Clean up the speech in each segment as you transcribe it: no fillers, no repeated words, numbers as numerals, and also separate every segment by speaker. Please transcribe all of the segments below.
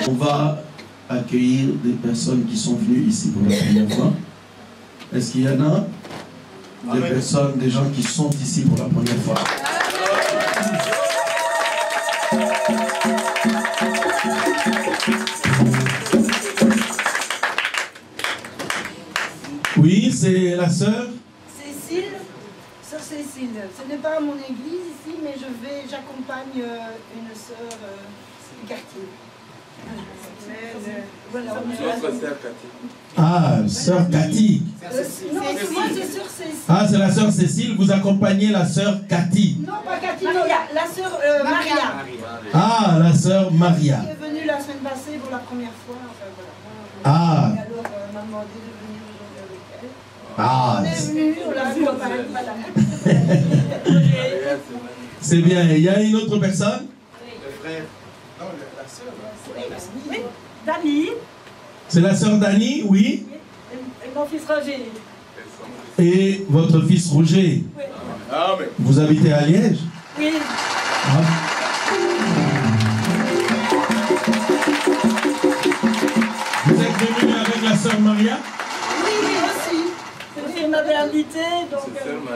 Speaker 1: On va accueillir des personnes qui sont venues ici pour la première fois. Est-ce qu'il y en a des personnes, des gens qui sont ici pour la première fois? Oui, c'est la sœur
Speaker 2: Cécile, sœur Cécile. Ce n'est pas mon église ici, mais j'accompagne une sœur du quartier. Voilà,
Speaker 1: ah, sœur Cathy.
Speaker 2: Non, moi c'est sœur Cécile.
Speaker 1: Ah, c'est la sœur Cécile, vous accompagnez la sœur Cathy.
Speaker 2: Non, pas Cathy, non, la sœur Maria.
Speaker 1: Ah, la sœur Maria.
Speaker 2: Qui est venue la semaine passée pour la première fois. Enfin, voilà.
Speaker 1: Ah.
Speaker 2: Et alors, elle m'a demandé de venir aujourd'hui avec elle.
Speaker 1: Ah.
Speaker 2: On est venu, on l'a accompagnée, voilà.
Speaker 1: C'est bien. Il y a une autre personne?
Speaker 3: Le frère. Non, la sœur.
Speaker 2: Oui, Dani.
Speaker 1: C'est la sœur Dani, oui.
Speaker 2: Et mon fils Roger.
Speaker 1: Et votre fils Roger.
Speaker 2: Oui.
Speaker 3: Amen.
Speaker 1: Vous habitez à Liège?
Speaker 2: Oui.
Speaker 1: Ah. Vous êtes venu avec la sœur Maria?
Speaker 2: Oui, aussi. Il m'avait invité, donc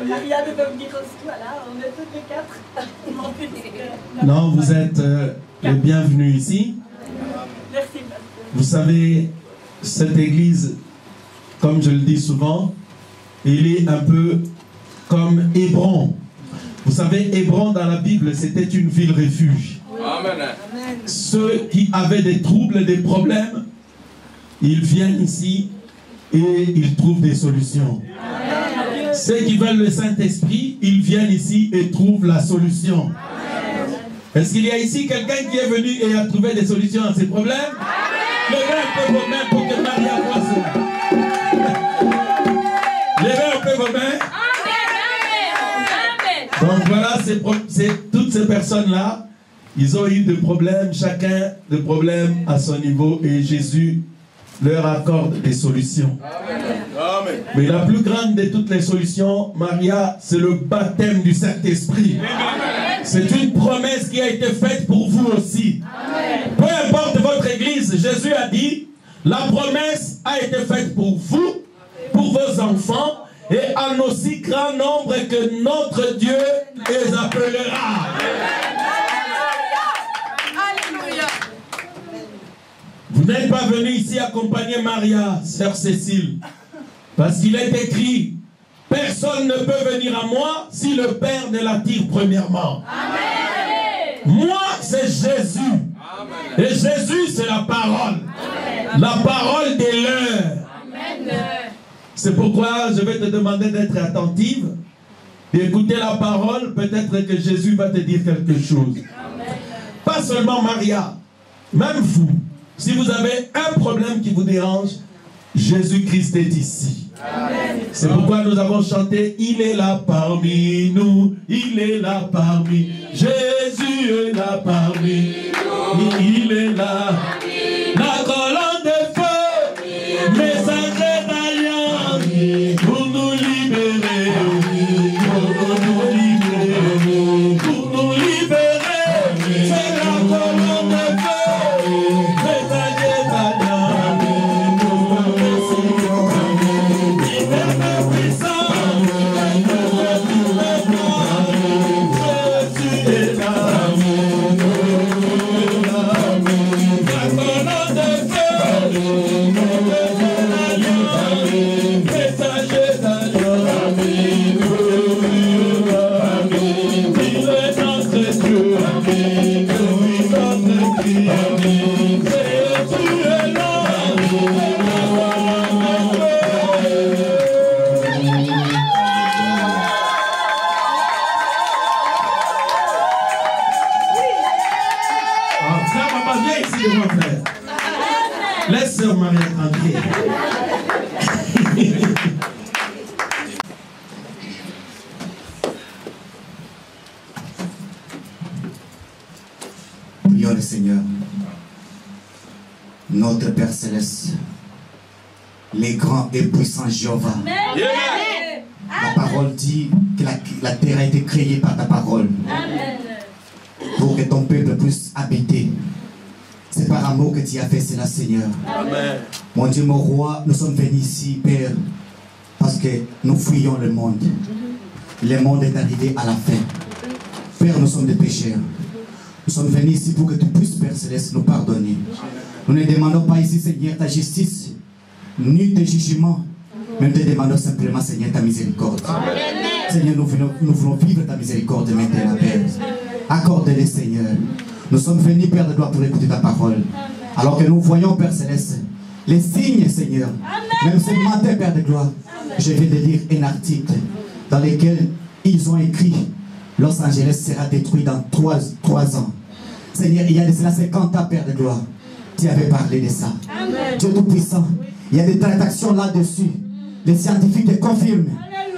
Speaker 2: Maria devait venir aussi. Voilà, on est toutes les quatre.
Speaker 1: Non, vous êtes les bienvenus ici.
Speaker 2: Merci.
Speaker 1: Vous savez, cette église, comme je le dis souvent, il est un peu comme Hébron. Vous savez, Hébron dans la Bible, c'était une ville refuge.
Speaker 3: Amen.
Speaker 1: Ceux qui avaient des troubles, des problèmes, ils viennent ici et ils trouvent des solutions.
Speaker 2: Amen.
Speaker 1: Ceux qui veulent le Saint-Esprit, ils viennent ici et trouvent la solution. Est-ce qu'il y a ici quelqu'un qui est venu et a trouvé des solutions à ses problèmes? Levez un peu vos mains pour que Maria voie cela. Levez un peu vos mains. Donc voilà, toutes ces personnes-là, ils ont eu des problèmes, chacun des problèmes à son niveau, et Jésus leur accorde des solutions.
Speaker 3: Amen.
Speaker 1: Mais la plus grande de toutes les solutions, Maria, c'est le baptême du Saint-Esprit. C'est une promesse qui a été faite pour vous aussi. Amen. Peu importe votre église, Jésus a dit, la promesse a été faite pour vous, pour vos enfants et en aussi grand nombre que notre Dieu les appellera.
Speaker 2: Alléluia.
Speaker 1: Vous n'êtes pas venu ici accompagner Maria, sœur Cécile, parce qu'il est écrit, personne ne peut venir à moi si le Père ne l'attire premièrement.
Speaker 2: Amen.
Speaker 1: Moi, c'est Jésus. Amen. Et Jésus, c'est la parole. Amen. La parole de l'heure. C'est pourquoi je vais te demander d'être attentive, d'écouter la parole. Peut-être que Jésus va te dire quelque chose. Amen. Pas seulement Maria, même vous. Si vous avez un problème qui vous dérange, Jésus-Christ est ici. C'est pourquoi nous avons chanté, il est là parmi nous, il est là parmi. Jésus est là parmi nous, il est là. La colonne de feu, messager d'alliance, pour nous libérer, pour nous libérer, pour nous libérer. C'est la colonne de feu, messager d'alliance. Laisse sœur Maria tranquille.
Speaker 4: Prions le Seigneur. Notre Père Céleste, les grands et puissants Jéhovah. La parole dit que la terre a été créée par ta parole.
Speaker 2: Amen.
Speaker 4: Pour que ton peuple puisse habiter. C'est par amour que tu as fait cela, Seigneur.
Speaker 3: Amen.
Speaker 4: Mon Dieu, mon roi, nous sommes venus ici, Père, parce que nous fuyons le monde. Le monde est arrivé à la fin. Père, nous sommes des pécheurs. Nous sommes venus ici pour que tu puisses, Père Céleste, nous pardonner. Nous ne demandons pas ici, Seigneur, ta justice, ni tes jugements, mais nous te demandons simplement, Seigneur, ta miséricorde. Amen. Seigneur, nous voulons vivre ta miséricorde maintenant, Père. Accorde-les, Seigneur. Nous sommes venus, Père de gloire, pour écouter ta parole. Alors que nous voyons, Père Céleste, les signes, Seigneur. Même ce matin, Père de gloire, je viens de lire un article dans lequel ils ont écrit Los Angeles sera détruit dans 3 ans. Seigneur, il y a de cela 50 ans, Père de gloire. Tu avais parlé de ça. Amen. Dieu Tout-Puissant, il y a des tractations là-dessus. Les scientifiques le confirment.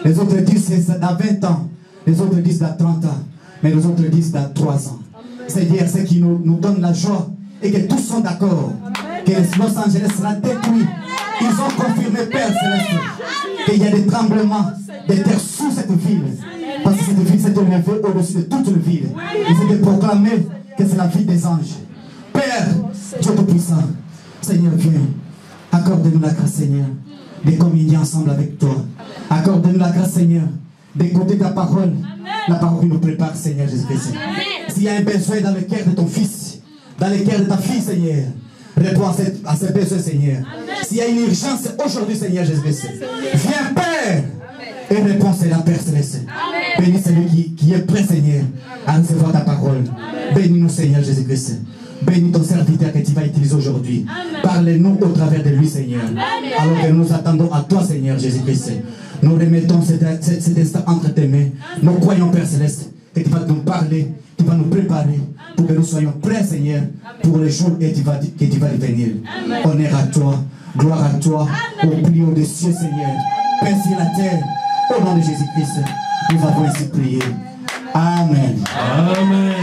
Speaker 4: Les autres disent que c'est dans 20 ans. Les autres disent dans 30 ans. Mais les autres disent dans 3 ans. Seigneur, ce qui nous donne la joie et que tous sont d'accord que Los Angeles sera détruit. Ils ont confirmé, Père Céleste, qu'il y a des tremblements de terre sous cette ville. Parce que cette ville s'est élevée au-dessus de toute la ville. Ils étaient proclamés que c'est la ville des anges. Père, Dieu Tout-Puissant, Seigneur, viens. Accorde-nous la grâce, Seigneur, de communier ensemble avec toi. Accorde-nous la grâce, Seigneur, d'écouter ta parole. La parole qui nous prépare, Seigneur Jésus-Christ. S'il y a un besoin dans le cœur de ton fils, dans le cœur de ta fille, Seigneur, réponds à ce besoin, Seigneur. S'il y a une urgence aujourd'hui, Seigneur Jésus-Christ, viens, Père, et réponds, Seigneur, Père Céleste. Bénis celui qui est prêt, Seigneur, à recevoir ta parole. Bénis-nous, Seigneur Jésus-Christ. Bénis ton serviteur que tu vas utiliser aujourd'hui. Parle-nous au travers de lui, Seigneur. Alors que nous attendons à toi, Seigneur Jésus-Christ. Nous remettons cet instant entre tes mains. Nous croyons, Père Céleste, que tu vas nous parler, tu vas nous préparer pour que nous soyons prêts, Seigneur, pour le jour que tu vas venir. Honneur à toi, gloire à toi, au plus haut des cieux, Seigneur. Père sur la terre, au nom de Jésus-Christ, nous avons ainsi prié. Amen.
Speaker 1: Amen.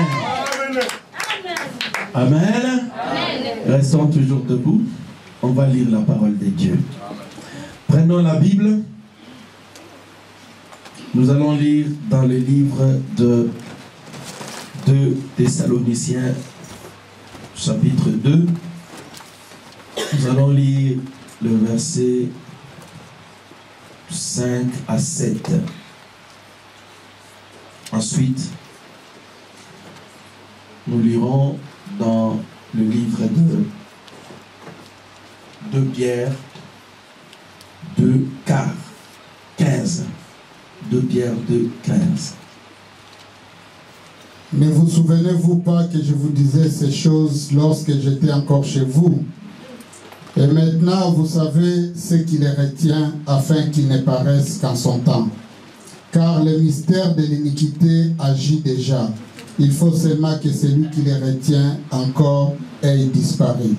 Speaker 1: Amen. Restons toujours debout. On va lire la parole de Dieu. Prenons la Bible. Nous allons lire dans le livre de 2 Thessaloniciens, chapitre 2. Nous allons lire le verset 5 à 7. Ensuite, nous lirons dans le livre de 2 Pierre 2, 15. 2 Pierre 2, 15.
Speaker 5: Ne vous souvenez-vous pas que je vous disais ces choses lorsque j'étais encore chez vous? Et maintenant, vous savez ce qui les retient afin qu'ils ne paraissent qu'en son temps. Car le mystère de l'iniquité agit déjà. Il faut seulement que celui qui les retient encore ait disparu.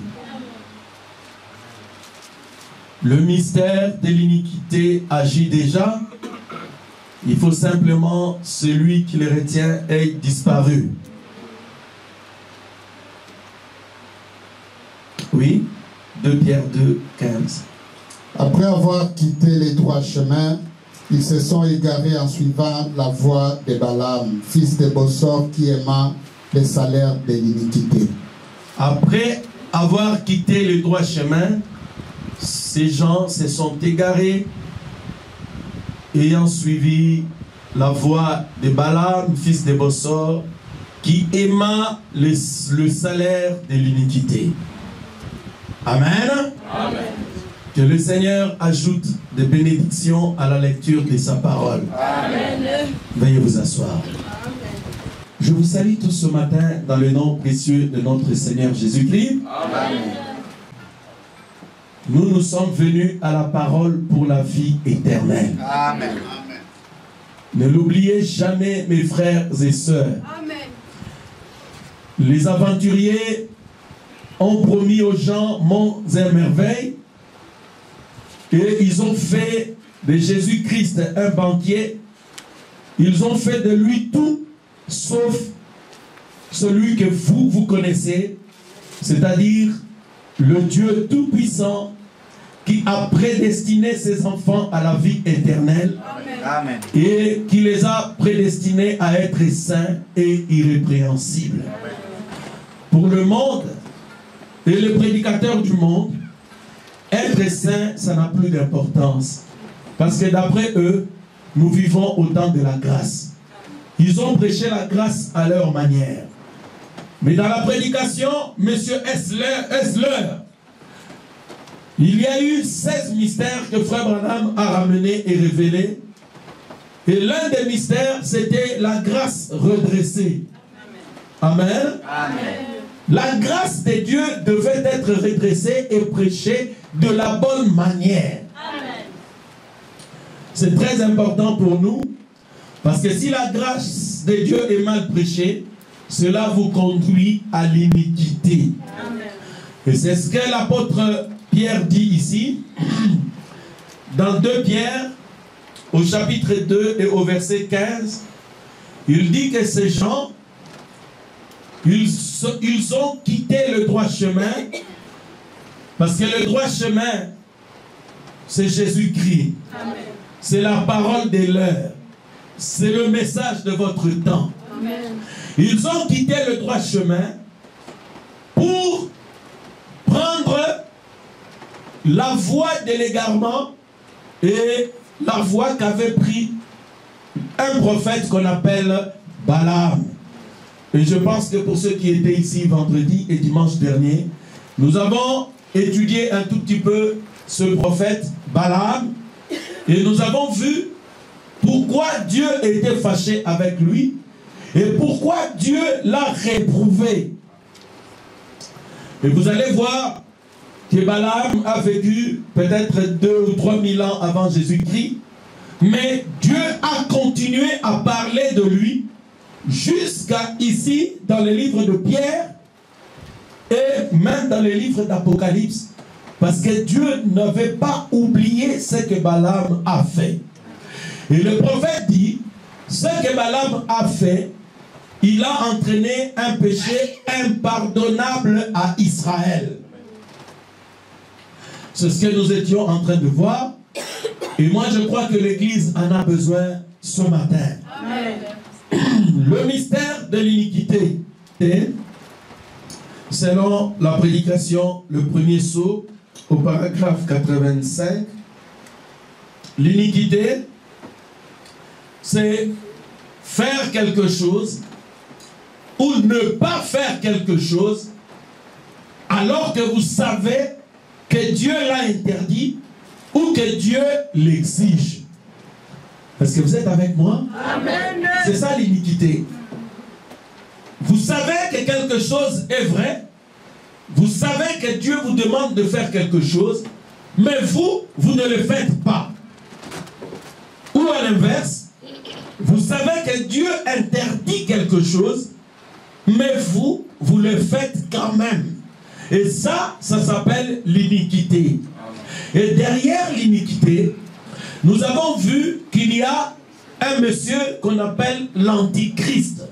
Speaker 1: Le mystère de l'iniquité agit déjà. Il faut simplement celui qui les retient ait disparu. Oui, 2 Pierre 2, 15.
Speaker 5: Après avoir quitté les droits chemins, ils se sont égarés en suivant la voie de Balaam, fils de Bossor, qui aima le salaire de l'iniquité.
Speaker 1: Après avoir quitté le droit chemin, ces gens se sont égarés, ayant suivi la voie de Balaam, fils de Bossor, qui aima le salaire de l'iniquité. Amen.
Speaker 3: Amen.
Speaker 1: Que le Seigneur ajoute des bénédictions à la lecture de sa parole.
Speaker 3: Amen.
Speaker 1: Veuillez vous asseoir.
Speaker 3: Amen.
Speaker 1: Je vous salue tous ce matin dans le nom précieux de notre Seigneur Jésus-Christ.
Speaker 3: Amen.
Speaker 1: Nous sommes venus à la parole pour la vie éternelle.
Speaker 3: Amen.
Speaker 1: Ne l'oubliez jamais, mes frères et sœurs.
Speaker 3: Amen.
Speaker 1: Les aventuriers ont promis aux gens monts et merveilles, et ils ont fait de Jésus-Christ un banquier. Ils ont fait de lui tout sauf celui que vous connaissez, c'est-à-dire le Dieu Tout-Puissant qui a prédestiné ses enfants à la vie éternelle.
Speaker 3: Amen.
Speaker 1: Et qui les a prédestinés à être saints et irrépréhensibles.
Speaker 3: Amen.
Speaker 1: Pour le monde et les prédicateurs du monde, être saint, ça n'a plus d'importance. Parce que d'après eux, nous vivons au temps de la grâce. Ils ont prêché la grâce à leur manière. Mais dans la prédication, Monsieur Esler, il y a eu 16 mystères que Frère Branham a ramenés et révélés. Et l'un des mystères, c'était la grâce redressée. Amen.
Speaker 3: Amen.
Speaker 1: La grâce de Dieu devait être redressée et prêchée de la bonne manière. C'est très important pour nous, parce que si la grâce de Dieu est mal prêchée, cela vous conduit à l'iniquité. Et c'est ce que l'apôtre Pierre dit ici, dans 2 Pierre, au chapitre 2 et au verset 15, il dit que ces gens, ils ont quitté le droit chemin, parce que le droit chemin, c'est Jésus-Christ. C'est la parole de l'heure. C'est le message de votre temps. Amen. Ils ont quitté le droit chemin pour prendre la voie de l'égarement et la voie qu'avait pris un prophète qu'on appelle Balaam. Et je pense que pour ceux qui étaient ici vendredi et dimanche dernier, nous avons étudié un tout petit peu ce prophète Balaam et nous avons vu pourquoi Dieu était fâché avec lui et pourquoi Dieu l'a réprouvé. Et vous allez voir que Balaam a vécu peut-être 2 ou 3 000 ans avant Jésus-Christ, mais Dieu a continué à parler de lui jusqu'à ici dans le livre de Pierre et même dans le livre d'Apocalypse, parce que Dieu n'avait pas oublié ce que Balaam a fait. Et le prophète dit, ce que Balaam a fait, il a entraîné un péché impardonnable à Israël. C'est ce que nous étions en train de voir. Et moi, je crois que l'Église en a besoin ce matin. Amen. Le mystère de l'iniquité, selon la prédication, le premier sceau, au paragraphe 85, L'iniquité, c'est faire quelque chose ou ne pas faire quelque chose alors que vous savez que Dieu l'a interdit ou que Dieu l'exige. Est-ce que vous êtes avec moi?
Speaker 2: Amen.
Speaker 1: C'est ça l'iniquité. Vous savez que quelque chose est vrai. Vous savez que Dieu vous demande de faire quelque chose, mais vous ne le faites pas. Ou à l'inverse, vous savez que Dieu interdit quelque chose, mais vous le faites quand même. Et ça s'appelle l'iniquité. Et derrière l'iniquité, nous avons vu qu'il y a un monsieur qu'on appelle l'antichrist.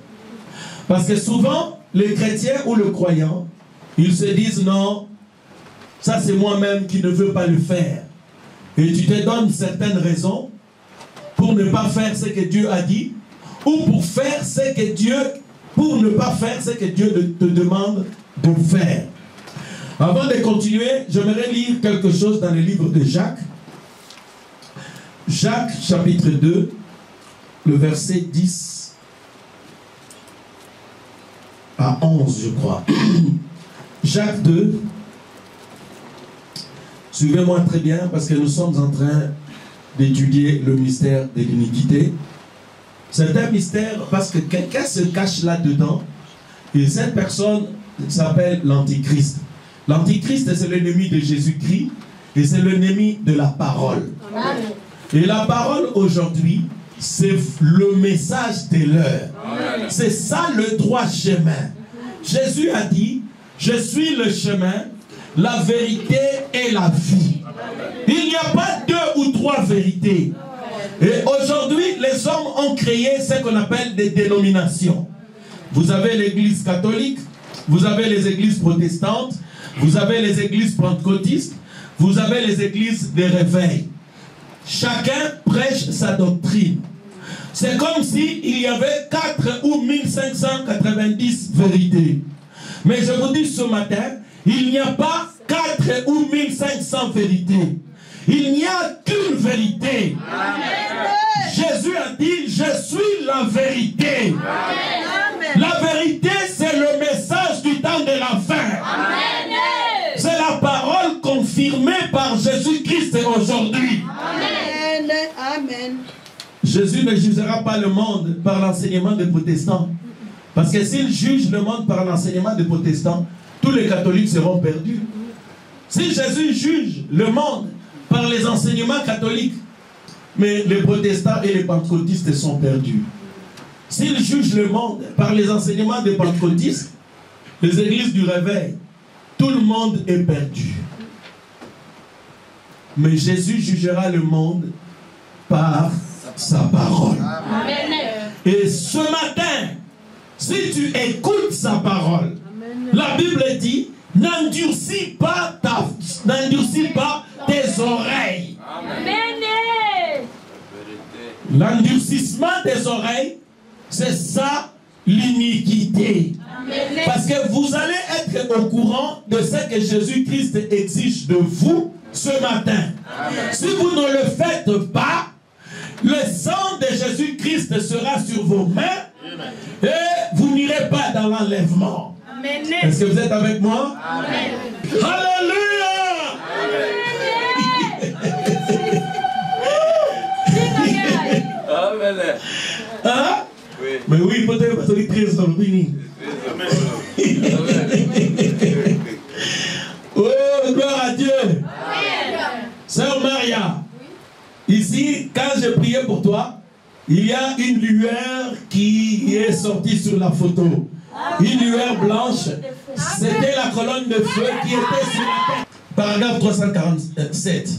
Speaker 1: Parce que souvent, les chrétiens ou le croyant, ils se disent non, ça c'est moi-même qui ne veux pas le faire. Et tu te donnes certaines raisons pour ne pas faire ce que Dieu a dit, ou pour faire ce que Dieu, pour ne pas faire ce que Dieu te demande de faire. Avant de continuer, j'aimerais lire quelque chose dans le livre de Jacques. Jacques chapitre 2, le verset 10 à 11, je crois. Jacques 2. Suivez-moi très bien parce que nous sommes en train d'étudier le mystère de l'iniquité. C'est un mystère parce que quelqu'un se cache là-dedans et cette personne s'appelle l'Antichrist. L'Antichrist, c'est l'ennemi de Jésus-Christ et c'est l'ennemi de la parole.
Speaker 2: Amen.
Speaker 1: Et la parole aujourd'hui, c'est le message de l'heure. C'est ça le droit chemin. Jésus a dit, je suis le chemin, la vérité et la vie. Il n'y a pas deux ou trois vérités. Et aujourd'hui, les hommes ont créé ce qu'on appelle des dénominations. Vous avez l'église catholique, vous avez les églises protestantes, vous avez les églises pentecôtistes, vous avez les églises des réveils. Chacun prêche sa doctrine. C'est comme s'il y avait 4 ou 1590 vérités. Mais je vous dis ce matin, il n'y a pas 4 ou 1500 vérités. Il n'y a qu'une vérité.
Speaker 2: Amen.
Speaker 1: Jésus a dit, je suis la vérité.
Speaker 2: Amen.
Speaker 1: La vérité, c'est le message du temps de la fin.
Speaker 2: Amen.
Speaker 1: C'est la parole confirmée par Jésus-Christ aujourd'hui.
Speaker 2: Amen. Amen.
Speaker 1: Jésus ne jugera pas le monde par l'enseignement des protestants. Parce que s'il juge le monde par l'enseignement des protestants, tous les catholiques seront perdus. Si Jésus juge le monde par les enseignements catholiques, mais les protestants et les pentecôtistes sont perdus. S'il juge le monde par les enseignements des pentecôtistes, les églises du réveil, tout le monde est perdu. Mais Jésus jugera le monde par sa parole.
Speaker 2: Amen.
Speaker 1: Et ce matin, si tu écoutes sa parole, la Bible dit, n'endurcis pas tes oreilles.
Speaker 2: Amen.
Speaker 1: L'endurcissement des oreilles, c'est ça l'iniquité.
Speaker 2: Amen.
Speaker 1: Parce que vous allez être au courant de ce que Jésus-Christ exige de vous ce matin. Si vous ne le faites pas, le sang de Jésus-Christ sera sur vos mains et vous n'irez pas dans l'enlèvement.
Speaker 2: Amen.
Speaker 1: Est-ce que vous êtes avec moi?
Speaker 2: Amen.
Speaker 1: Alléluia!
Speaker 3: Amen.
Speaker 1: Hein?
Speaker 3: Oui.
Speaker 1: Mais oui, peut-être parce que c'est très sorti. Oh, gloire à Dieu. Sœur Maria, ici, quand j'ai prié pour toi, il y a une lueur qui est sortie sur la photo. Une lueur blanche. C'était la colonne de feu qui était sur la tête. Paragraphe 347.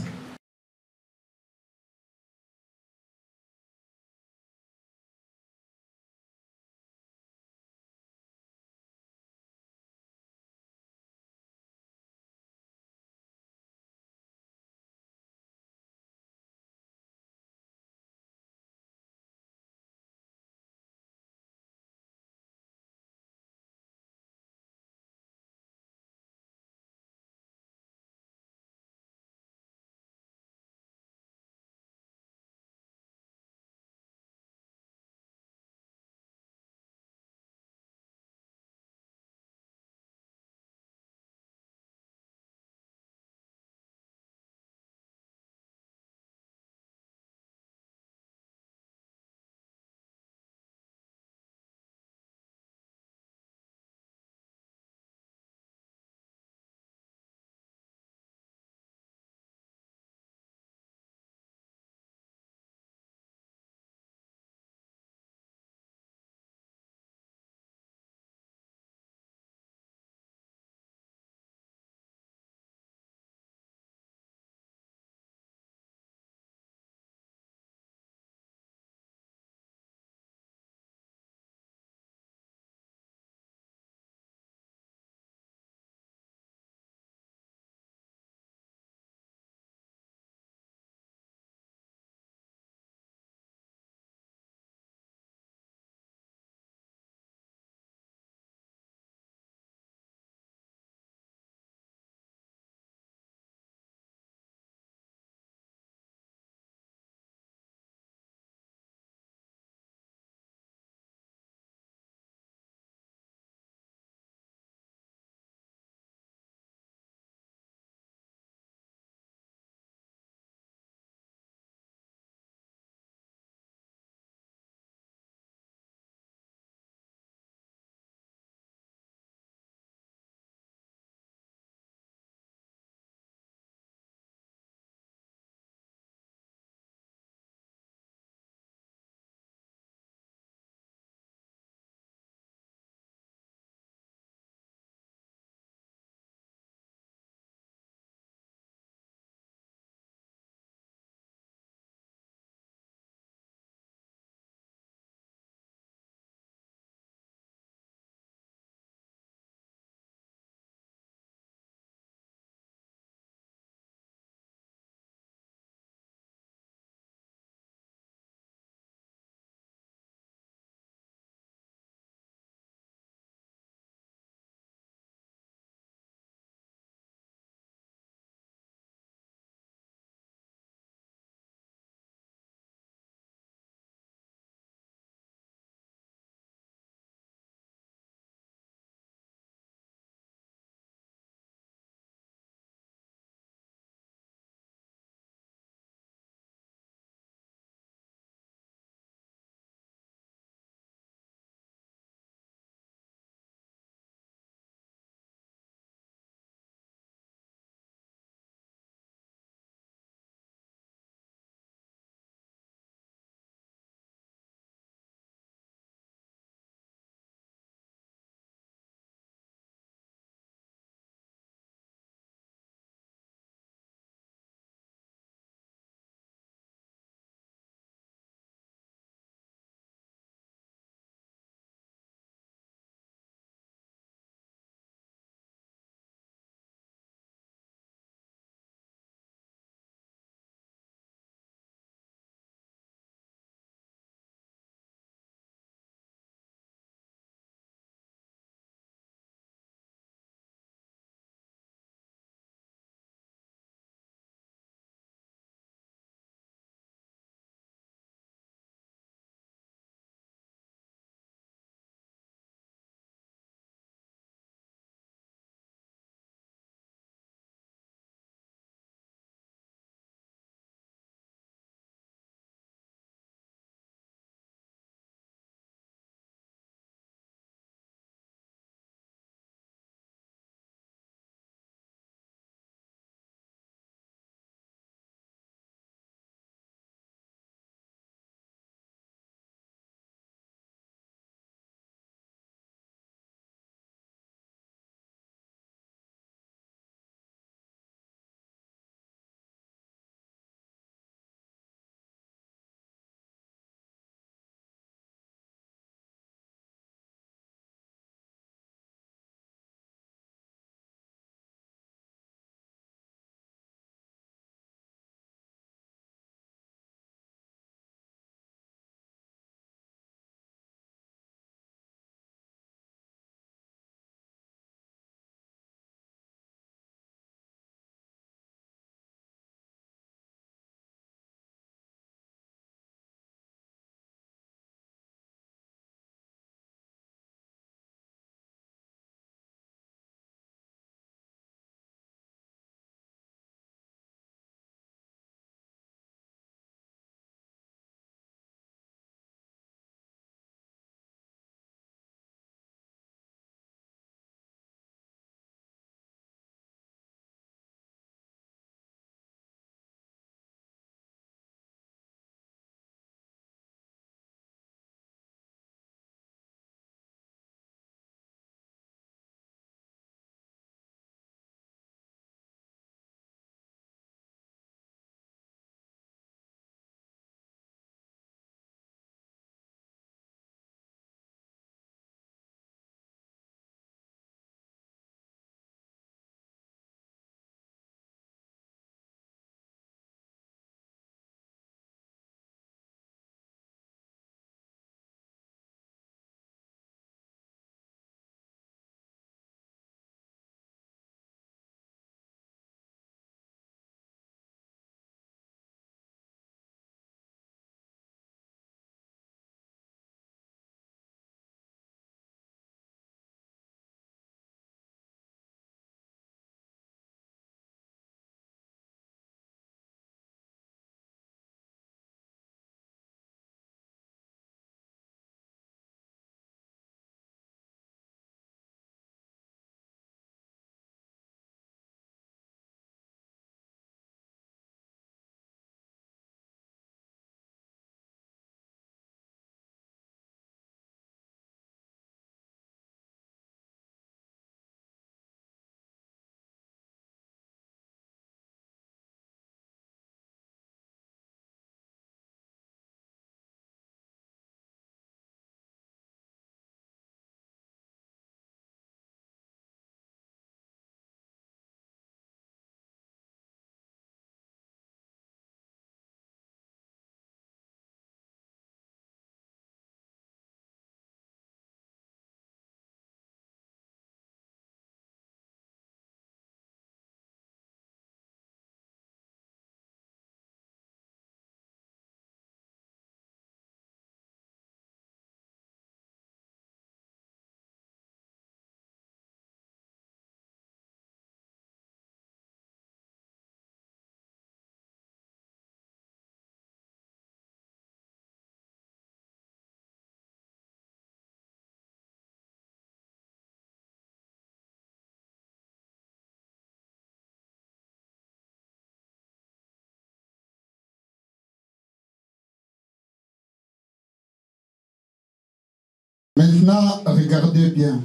Speaker 5: Maintenant, regardez bien.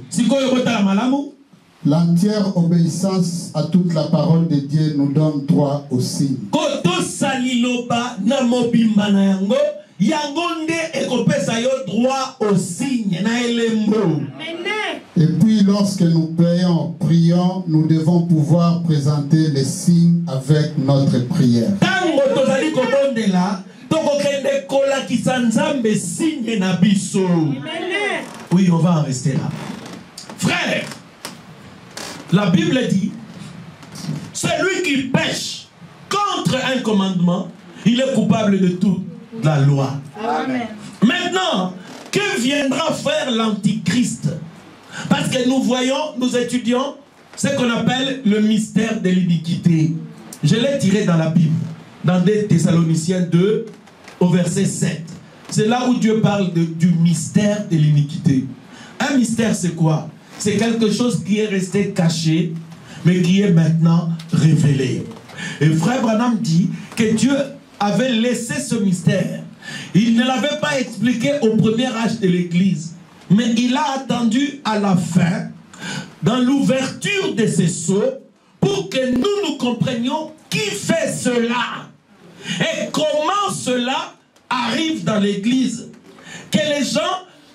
Speaker 5: L'entière obéissance à toute la parole de Dieu nous donne droit au signe. Et puis lorsque nous prions, nous devons pouvoir présenter les signes avec notre prière.
Speaker 1: Oui, on va en rester là. Frère, la Bible dit, celui qui pêche contre un commandement, il est coupable de toute la loi.
Speaker 2: Amen.
Speaker 1: Maintenant, que viendra faire l'Antichrist? Parce que nous voyons, nous étudions ce qu'on appelle le mystère de l'iniquité. Je l'ai tiré dans la Bible, dans 2 Thessaloniciens 2, au verset 7. C'est là où Dieu parle du mystère de l'iniquité. Un mystère, c'est quoi? C'est quelque chose qui est resté caché, mais qui est maintenant révélé. Et Frère Branham dit que Dieu avait laissé ce mystère. Il ne l'avait pas expliqué au premier âge de l'Église, mais il a attendu à la fin, dans l'ouverture de ces sceaux, pour que nous comprenions qui fait cela et comment cela arrive dans l'Église. Que les gens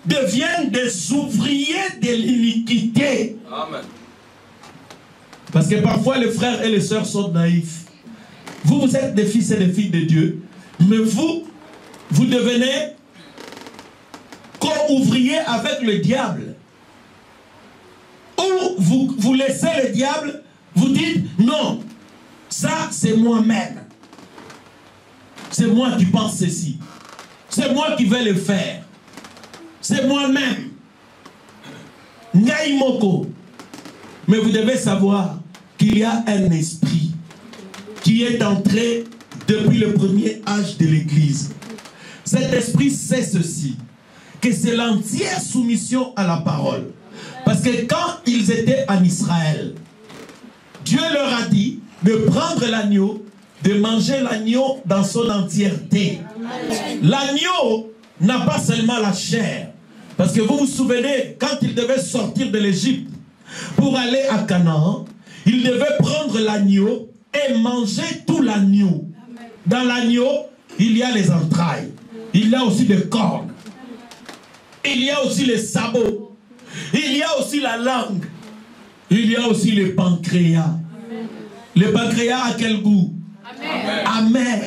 Speaker 1: deviennent des ouvriers de l'iniquité.
Speaker 3: Amen.
Speaker 1: Parce que parfois les frères et les sœurs sont naïfs. Vous êtes des fils et des filles de Dieu, mais vous devenez co-ouvriers avec le diable. Ou vous laissez le diable, vous dites non, ça c'est moi-même. C'est moi qui pense ceci. C'est moi qui vais le faire. C'est moi-même. Ngaïmoko. Mais vous devez savoir qu'il y a un esprit qui est entré depuis le premier âge de l'Église. Cet esprit sait ceci, que c'est l'entière soumission à la parole. Parce que quand ils étaient en Israël, Dieu leur a dit de prendre l'agneau, de manger l'agneau dans son entièreté. L'agneau n'a pas seulement la chair. Parce que vous vous souvenez, quand ils devaient sortir de l'Égypte pour aller à Canaan, ils devaient prendre l'agneau et manger tout l'agneau. Dans l'agneau, il y a les entrailles. Il y a aussi les cornes. Il y a aussi les sabots. Il y a aussi la langue. Il y a aussi le pancréas. Le pancréas a quel goût? Amer.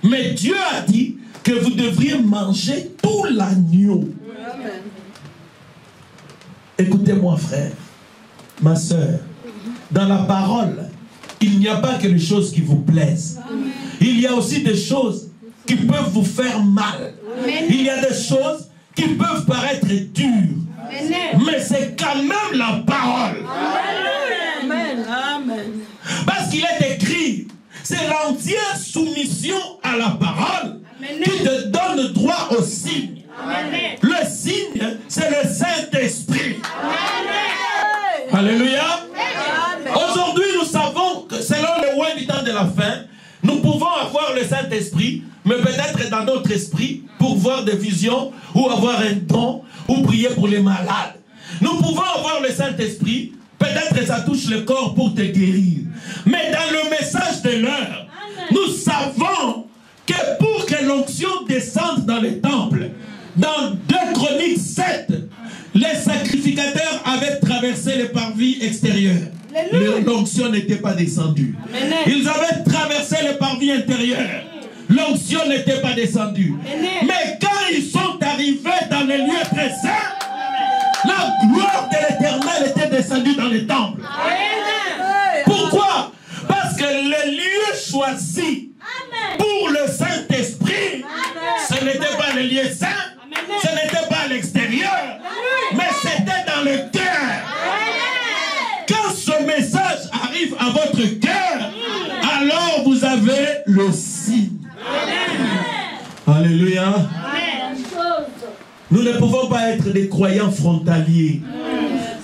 Speaker 1: Mais Dieu a dit que vous devriez manger tout l'agneau. Écoutez-moi, frère, ma soeur, dans la parole, il n'y a pas que les choses qui vous plaisent. Il y a aussi des choses qui peuvent vous faire mal. Il y a des choses qui peuvent paraître dures. Mais c'est quand même la parole.
Speaker 2: Amen. Amen.
Speaker 1: Parce qu'il est écrit, c'est l'entière soumission à la parole qui te donne droit au signe. Le signe, c'est le Saint-Esprit. Alléluia. Aujourd'hui, nous savons que selon le loin du temps de la fin, nous pouvons avoir le Saint-Esprit, mais peut-être dans notre esprit, pour voir des visions, ou avoir un don, ou prier pour les malades. Nous pouvons avoir le Saint-Esprit, peut-être ça touche le corps pour te guérir. Mais dans le message de l'heure, nous savons que pour que l'onction descende dans les temples, dans 2 Chroniques 7, les sacrificateurs avaient traversé les parvis extérieurs. L'onction n'était pas descendue. Ils avaient traversé les parvis intérieurs. L'onction n'était pas descendue. Mais quand ils sont arrivés dans les lieux très saints, la gloire de l'Éternel était descendue dans les temples. Pourquoi? Parce que le lieu choisi pour le Saint-Esprit, ce n'était pas le lieu saint, ce n'était pas à l'extérieur, mais c'était dans le cœur. Quand ce message arrive à votre cœur, alors vous avez le signe. Alléluia. Nous ne pouvons pas être des croyants frontaliers.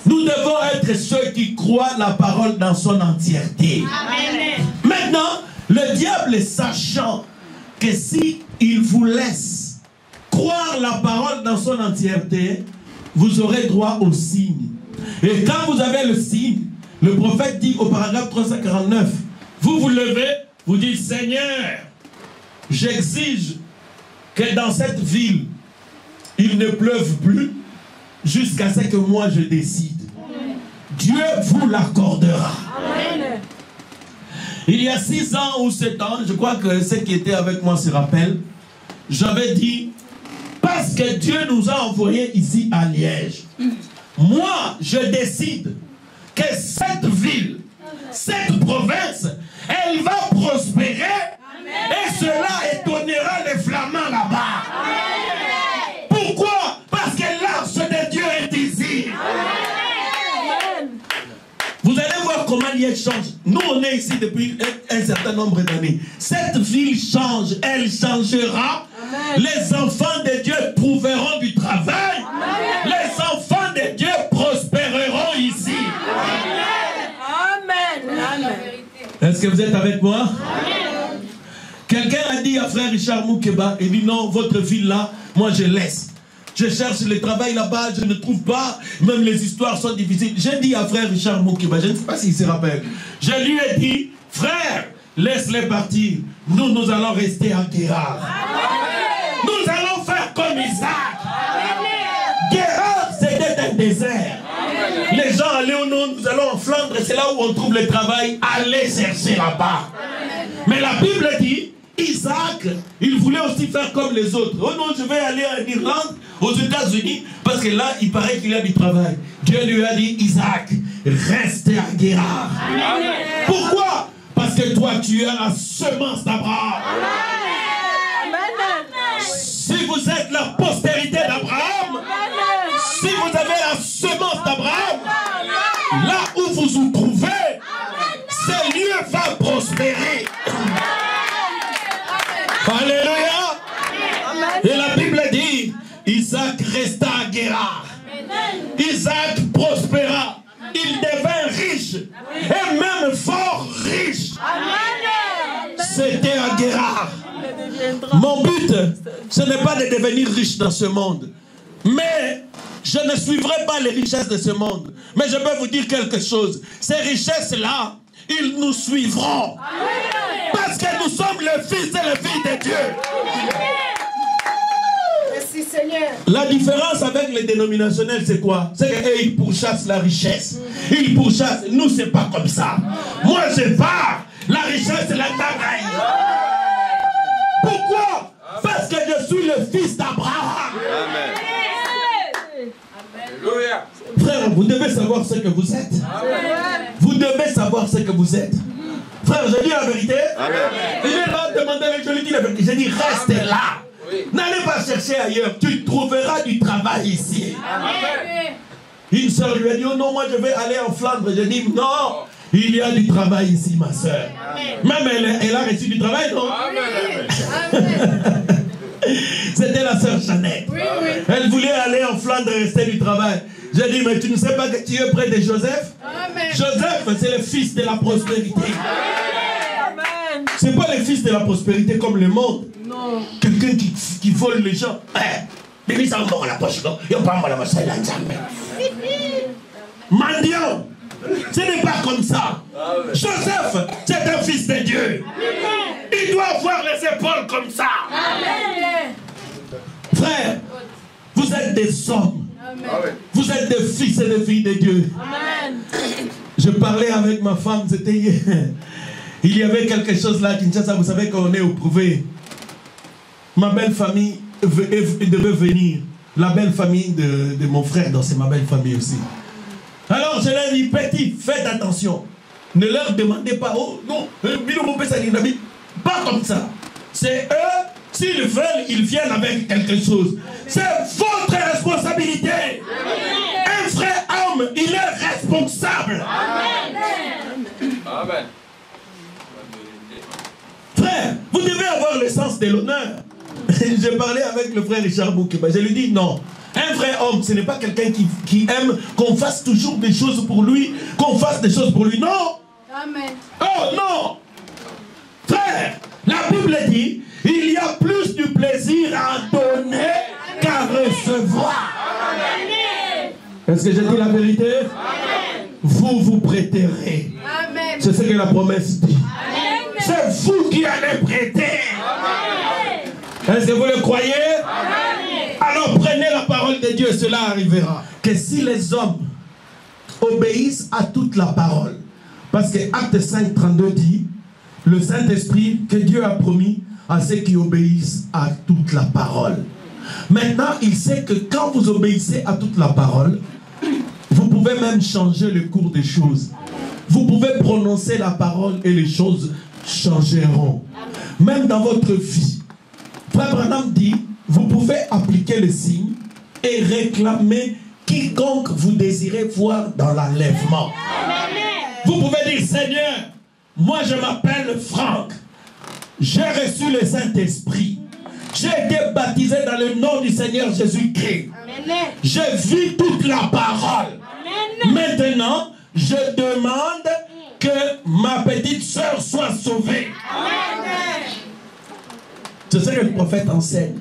Speaker 1: Nous devons être ceux qui croient la parole dans son entièreté. Maintenant, le diable, sachant que si il vous laisse croire la parole dans son entièreté, vous aurez droit au signe. Et quand vous avez le signe, le prophète dit au paragraphe 349, vous vous levez, vous dites, Seigneur, j'exige que dans cette ville, il ne pleuve plus jusqu'à ce que moi je décide. Dieu vous l'accordera. Il y a 6 ans ou 7 ans, je crois que ceux qui étaient avec moi se rappellent, j'avais dit, parce que Dieu nous a envoyés ici à Liège, moi je décide que cette ville, cette province, elle va prospérer. Et cela étonnera les Flamands là-bas. Pourquoi? Parce que l'arche de Dieu est ici. Vous allez voir comment Liège change. Nous, on est ici depuis un certain nombre d'années. Cette ville change. Elle changera. Amen. Les enfants de Dieu trouveront du travail. Amen. Les enfants de Dieu prospéreront ici.
Speaker 2: Amen. Amen.
Speaker 1: Est-ce que vous êtes avec moi? Amen. Quelqu'un a dit à frère Richard Moukeba, il dit non, votre ville là, moi je laisse. Je cherche le travail là-bas, je ne trouve pas, même les histoires sont difficiles. J'ai dit à frère Richard Moukeba, je ne sais pas s'il se rappelle, je lui ai dit, frère, laisse-les partir, nous allons rester à Guérard. Nous allons faire comme Isaac. Guérard, c'était un désert. Les gens allaient au nord, nous allons en Flandre, c'est là où on trouve le travail, allez chercher là-bas. Mais la Bible dit, Isaac, il voulait aussi faire comme les autres. Oh non, je vais aller en Irlande, aux États-Unis, parce que là, il paraît qu'il y a du travail. Dieu lui a dit, Isaac, reste à Guérard. Amen. Pourquoi? Parce que toi, tu as la semence d'Abraham. Si vous êtes la postérité d'Abraham, si vous avez la semence d'Abraham, là où vous vous trouvez, ce lieu va prospérer. Alléluia. Et la Bible dit, Isaac resta à Guérard. Isaac prospéra. Il devint riche. Et même fort riche. C'était à Guérard. Mon but, ce n'est pas de devenir riche dans ce monde. Mais je ne suivrai pas les richesses de ce monde. Mais je peux vous dire quelque chose. Ces richesses-là, ils nous suivront. Parce que nous sommes le fils et la fille de Dieu.
Speaker 2: Merci Seigneur.
Speaker 1: La différence avec les dénominationnels, c'est quoi? C'est qu'ils pourchassent la richesse. Ils pourchassent. Nous, c'est pas comme ça. Moi, je pars. La richesse, c'est la travail. Pourquoi? Parce que je suis le fils d'Abraham.
Speaker 3: Amen. Alléluia.
Speaker 1: Frère, vous devez savoir ce que vous êtes. Amen. Vous devez savoir ce que vous êtes. Frère, je dis la vérité. Amen. Il est là demander, je lui dis la vérité. Je dis, reste là. Oui. N'allez pas chercher ailleurs. Tu trouveras du travail ici. Amen. Une soeur lui a dit, oh non, moi je vais aller en Flandre. Je dis, non, il y a du travail ici, ma soeur. Même elle a reçu du travail, non? Amen. C'était la sœur Jeannette. Oui, oui. Elle voulait aller en Flandre et rester du travail. J'ai dit, mais tu ne sais pas que tu es près de Joseph? Amen. Joseph, c'est le fils de la prospérité. Amen. C'est pas le fils de la prospérité comme le monde. Non. Quelqu'un qui vole les gens. Mais ça va la poche. Mendiant. Ce n'est pas comme ça. Amen. Joseph, c'est un fils de Dieu. Amen. Il doit avoir les épaules comme ça. Amen. Frère, vous êtes des hommes. Amen. Vous êtes des fils et des filles de Dieu. Amen. Je parlais avec ma femme, c'était hier. Il y avait quelque chose là à Kinshasa, vous savez qu'on est éprouvé. Ma belle famille devait venir. La belle famille de mon frère, donc c'est ma belle famille aussi. Alors je leur dis, petit, faites attention. Ne leur demandez pas, oh non, pas comme ça. C'est eux, s'ils veulent, ils viennent avec quelque chose. C'est votre responsabilité. Amen. Un vrai homme, il est responsable. Amen. Amen. Frère, vous devez avoir le sens de l'honneur. J'ai parlé avec le frère Richard Moukeba. Je lui dis non. Un vrai homme, ce n'est pas quelqu'un qui aime qu'on fasse toujours des choses pour lui, qu'on fasse des choses pour lui. Non. Amen. Oh non. Frère, la Bible dit, il y a plus du plaisir à donner qu'à recevoir. Amen. Est-ce que j'ai dit la vérité? Amen. Vous vous prêterez. C'est ce que la promesse dit. C'est vous qui allez prêter. Est-ce que vous le croyez? Amen. Alors prenez la parole de Dieu et cela arrivera. Que si les hommes obéissent à toute la parole, parce que Acte 5, 32 dit, le Saint-Esprit que Dieu a promis à ceux qui obéissent à toute la parole. Maintenant, il sait que quand vous obéissez à toute la parole, vous pouvez même changer le cours des choses. Vous pouvez prononcer la parole et les choses changeront. Même dans votre vie. Frère Branham dit, vous pouvez appliquer le signe et réclamer quiconque vous désirez voir dans l'enlèvement. Vous pouvez dire, Seigneur, moi je m'appelle Franck. J'ai reçu le Saint-Esprit. J'ai été baptisé dans le nom du Seigneur Jésus-Christ. J'ai vu toute la parole. Maintenant, je demande que ma petite sœur soit sauvée. C'est ce que le prophète enseigne.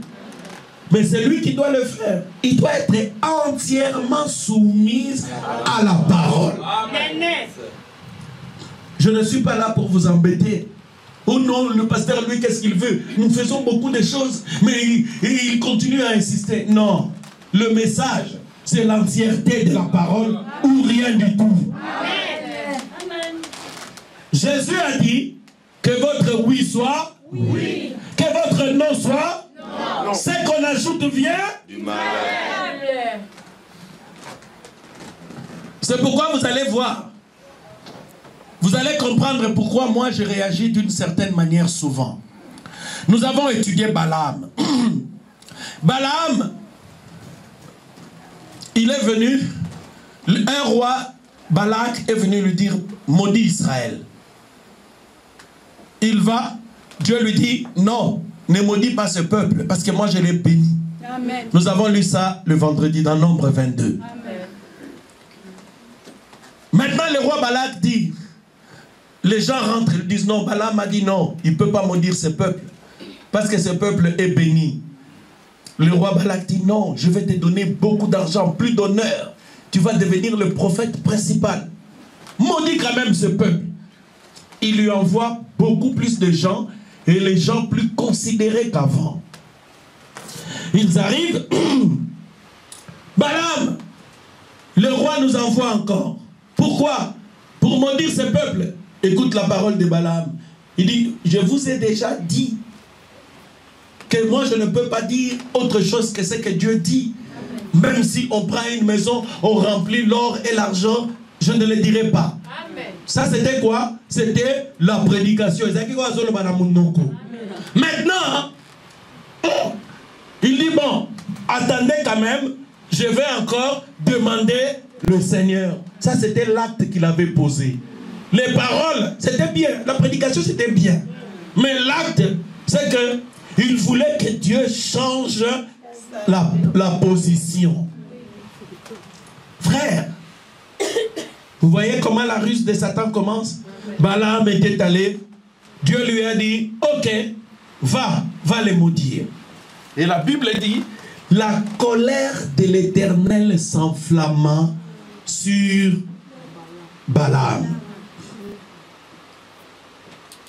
Speaker 1: Mais c'est lui qui doit le faire. Il doit être entièrement soumis à la parole. Je ne suis pas là pour vous embêter. Oh non, le pasteur, lui, qu'est-ce qu'il veut? Nous faisons beaucoup de choses, mais il continue à insister. Non, le message, c'est l'entièreté de la parole ou rien du tout. Amen. Jésus a dit que votre oui soit oui, que votre non soit non. Ce qu'on ajoute vient du mal. C'est pourquoi vous allez voir. Vous allez comprendre pourquoi moi je réagis d'une certaine manière souvent. Nous avons étudié Balaam. Balaam, il est venu, un roi, Balak, est venu lui dire, maudit Israël. Il va, Dieu lui dit, non, ne maudis pas ce peuple, parce que moi je l'ai béni. Amen. Nous avons lu ça le vendredi dans Nombre 22. Amen. Maintenant le roi Balak dit, les gens rentrent, ils disent non, Balaam a dit non, il ne peut pas maudire ce peuple, parce que ce peuple est béni. Le roi Balak dit non, je vais te donner beaucoup d'argent, plus d'honneur, tu vas devenir le prophète principal. Maudit quand même ce peuple. Il lui envoie beaucoup plus de gens, et les gens plus considérés qu'avant. Ils arrivent, Balaam, le roi nous envoie encore. Pourquoi? Pour maudire ce peuple. Écoute la parole de Balaam. Il dit, je vous ai déjà dit que moi je ne peux pas dire autre chose que ce que Dieu dit. Même si on prend une maison, on remplit l'or et l'argent, je ne le dirai pas. Amen. Ça c'était quoi? C'était la prédication. Maintenant, il dit, bon, attendez quand même, je vais encore demander le Seigneur. Ça c'était l'acte qu'il avait posé. Les paroles, c'était bien. La prédication, c'était bien. Mais l'acte, c'est qu'il voulait que Dieu change la position. Frère, vous voyez comment la ruse de Satan commence? Balaam était allé. Dieu lui a dit, ok, va les maudire. Et la Bible dit, la colère de l'Éternel s'enflamma sur Balaam.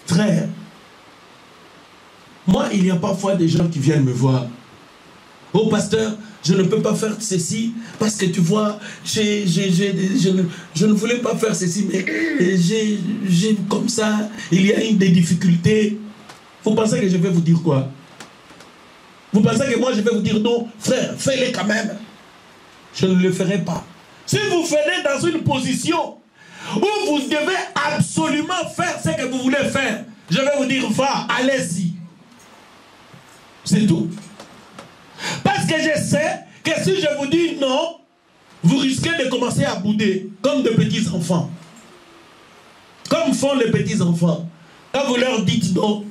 Speaker 1: Frère, moi, il y a parfois des gens qui viennent me voir. Oh, pasteur, je ne peux pas faire ceci parce que tu vois, je ne voulais pas faire ceci, mais j'ai comme ça, il y a des difficultés. Vous pensez que je vais vous dire quoi? Vous pensez que moi, je vais vous dire non, frère, fais-le quand même. Je ne le ferai pas. Si vous venez dans une position où vous devez absolument faire ce que vous voulez faire, je vais vous dire, va, allez-y. C'est tout. Parce que je sais que si je vous dis non, vous risquez de commencer à bouder, comme de petits enfants. Comme font les petits enfants. Quand vous leur dites non,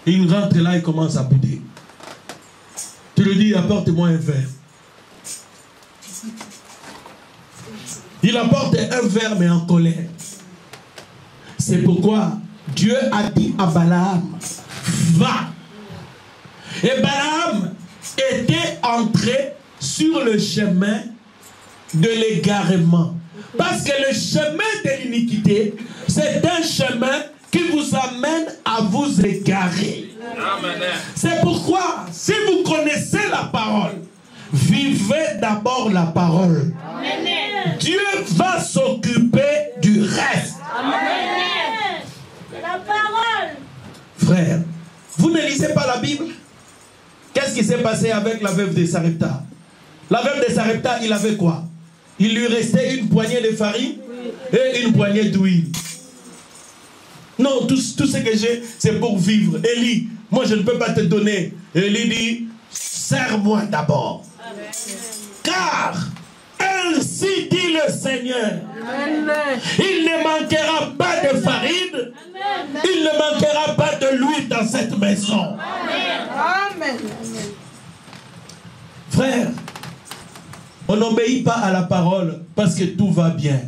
Speaker 1: ils rentrent là et commencent à bouder. Tu lui dis, apporte-moi un verre. Il apporte un verre, mais en colère. C'est pourquoi Dieu a dit à Balaam, va. Et Balaam était entré sur le chemin de l'égarement. Parce que le chemin de l'iniquité, c'est un chemin qui vous amène à vous égarer. C'est pourquoi, si vous connaissez la parole, vivez d'abord la parole. Amen. Dieu va s'occuper du reste.
Speaker 2: Amen. La parole.
Speaker 1: Frère, vous ne lisez pas la Bible? Qu'est-ce qui s'est passé avec la veuve de Sarepta? La veuve de Sarepta, il avait quoi? Il lui restait une poignée de farine et une poignée d'huile. Non, tout ce que j'ai, c'est pour vivre. Élie, moi je ne peux pas te donner. Élie dit, sers-moi d'abord. Car ainsi dit le Seigneur, amen. Il ne manquera pas de farine, amen. Il ne manquera pas de l'huile dans cette maison. Amen. Frère, on n'obéit pas à la parole parce que tout va bien.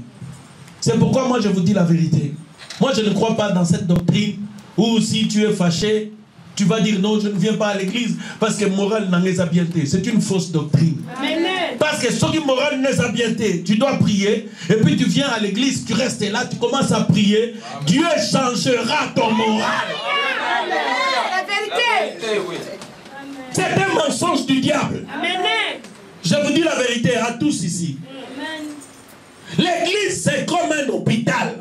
Speaker 1: C'est pourquoi moi je vous dis la vérité. Moi je ne crois pas dans cette doctrine où si tu es fâché, tu vas dire non, je ne viens pas à l'église parce que moral n'en est bien. C'est une fausse doctrine. Amen. Parce que ce qui moral n'est bien, tu dois prier et puis tu viens à l'église, tu restes là, tu commences à prier. Amen. Dieu changera ton moral. Amen. La vérité. Oui. C'est un mensonge du diable. Amen. Je vous dis la vérité à tous ici. L'église c'est comme un hôpital.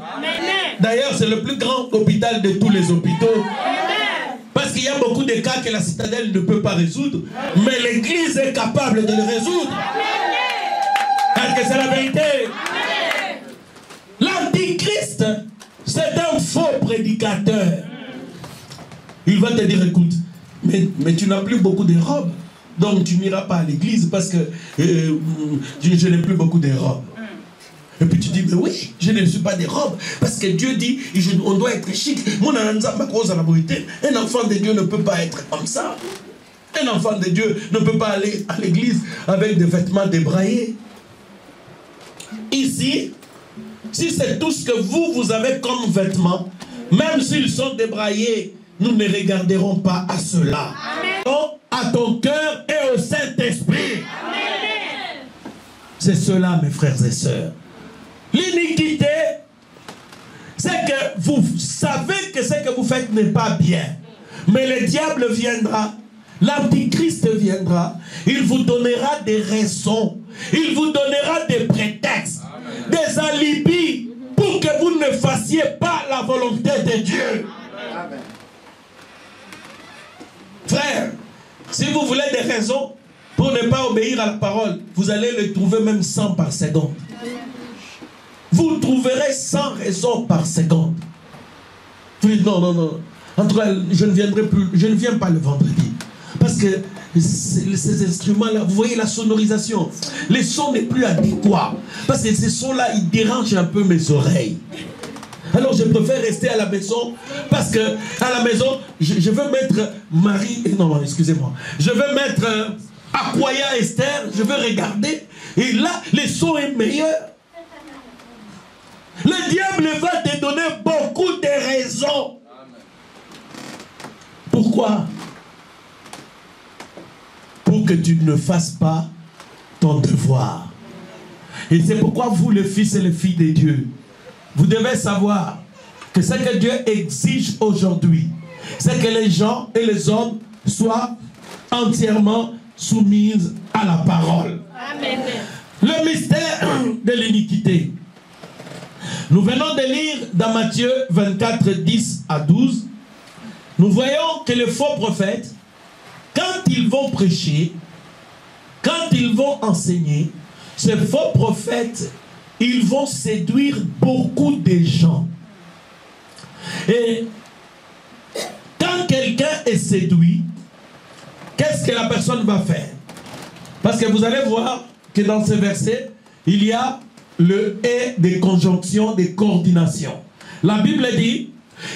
Speaker 1: D'ailleurs c'est le plus grand hôpital de tous les hôpitaux. Amen. Parce qu'il y a beaucoup de cas que la citadelle ne peut pas résoudre, mais l'église est capable de le résoudre. Est-ce que c'est la vérité? L'antichrist, c'est un faux prédicateur. Il va te dire, écoute, mais tu n'as plus beaucoup de robes, donc tu n'iras pas à l'église parce que je n'ai plus beaucoup de robes. Et puis tu dis, mais oui, je ne suis pas des robes. Parce que Dieu dit, on doit être chic. Un enfant de Dieu ne peut pas être comme ça. Un enfant de Dieu ne peut pas aller à l'église avec des vêtements débraillés. Ici, si c'est tout ce que vous avez comme vêtements, même s'ils sont débraillés, nous ne regarderons pas à cela. Amen. À ton cœur et au Saint-Esprit. C'est cela, mes frères et sœurs. L'iniquité, c'est que vous savez que ce que vous faites n'est pas bien. Mais le diable viendra, l'antichrist viendra, il vous donnera des raisons, il vous donnera des prétextes, amen. Des alibis pour que vous ne fassiez pas la volonté de Dieu. Amen. Frère, si vous voulez des raisons pour ne pas obéir à la parole, vous allez les trouver même 100 par seconde. Vous trouverez 100 raisons par seconde. Vous dites non, non, non. En tout cas, je ne viendrai plus, je ne viens pas le vendredi. Parce que ces instruments-là, vous voyez la sonorisation, les sons n'est plus adéquats. Parce que ces sons-là, ils dérangent un peu mes oreilles. Alors je préfère rester à la maison parce que à la maison, je veux mettre Marie, non, excusez-moi, je veux mettre Aquaya Esther, je veux regarder et là, le son est meilleur. Le diable va te donner beaucoup de raisons. Pourquoi? Pour que tu ne fasses pas ton devoir. Et c'est pourquoi vous, les fils et les filles de Dieu, vous devez savoir que ce que Dieu exige aujourd'hui, c'est que les gens et les hommes soient entièrement soumis à la parole. Amen. Le mystère de l'iniquité. Nous venons de lire dans Matthieu 24, 10 à 12. Nous voyons que les faux prophètes, quand ils vont prêcher, quand ils vont enseigner, ces faux prophètes, ils vont séduire beaucoup de gens. Et quand quelqu'un est séduit, qu'est-ce que la personne va faire? Parce que vous allez voir que dans ce verset, il y a le « et » des conjonctions, des coordinations. La Bible dit,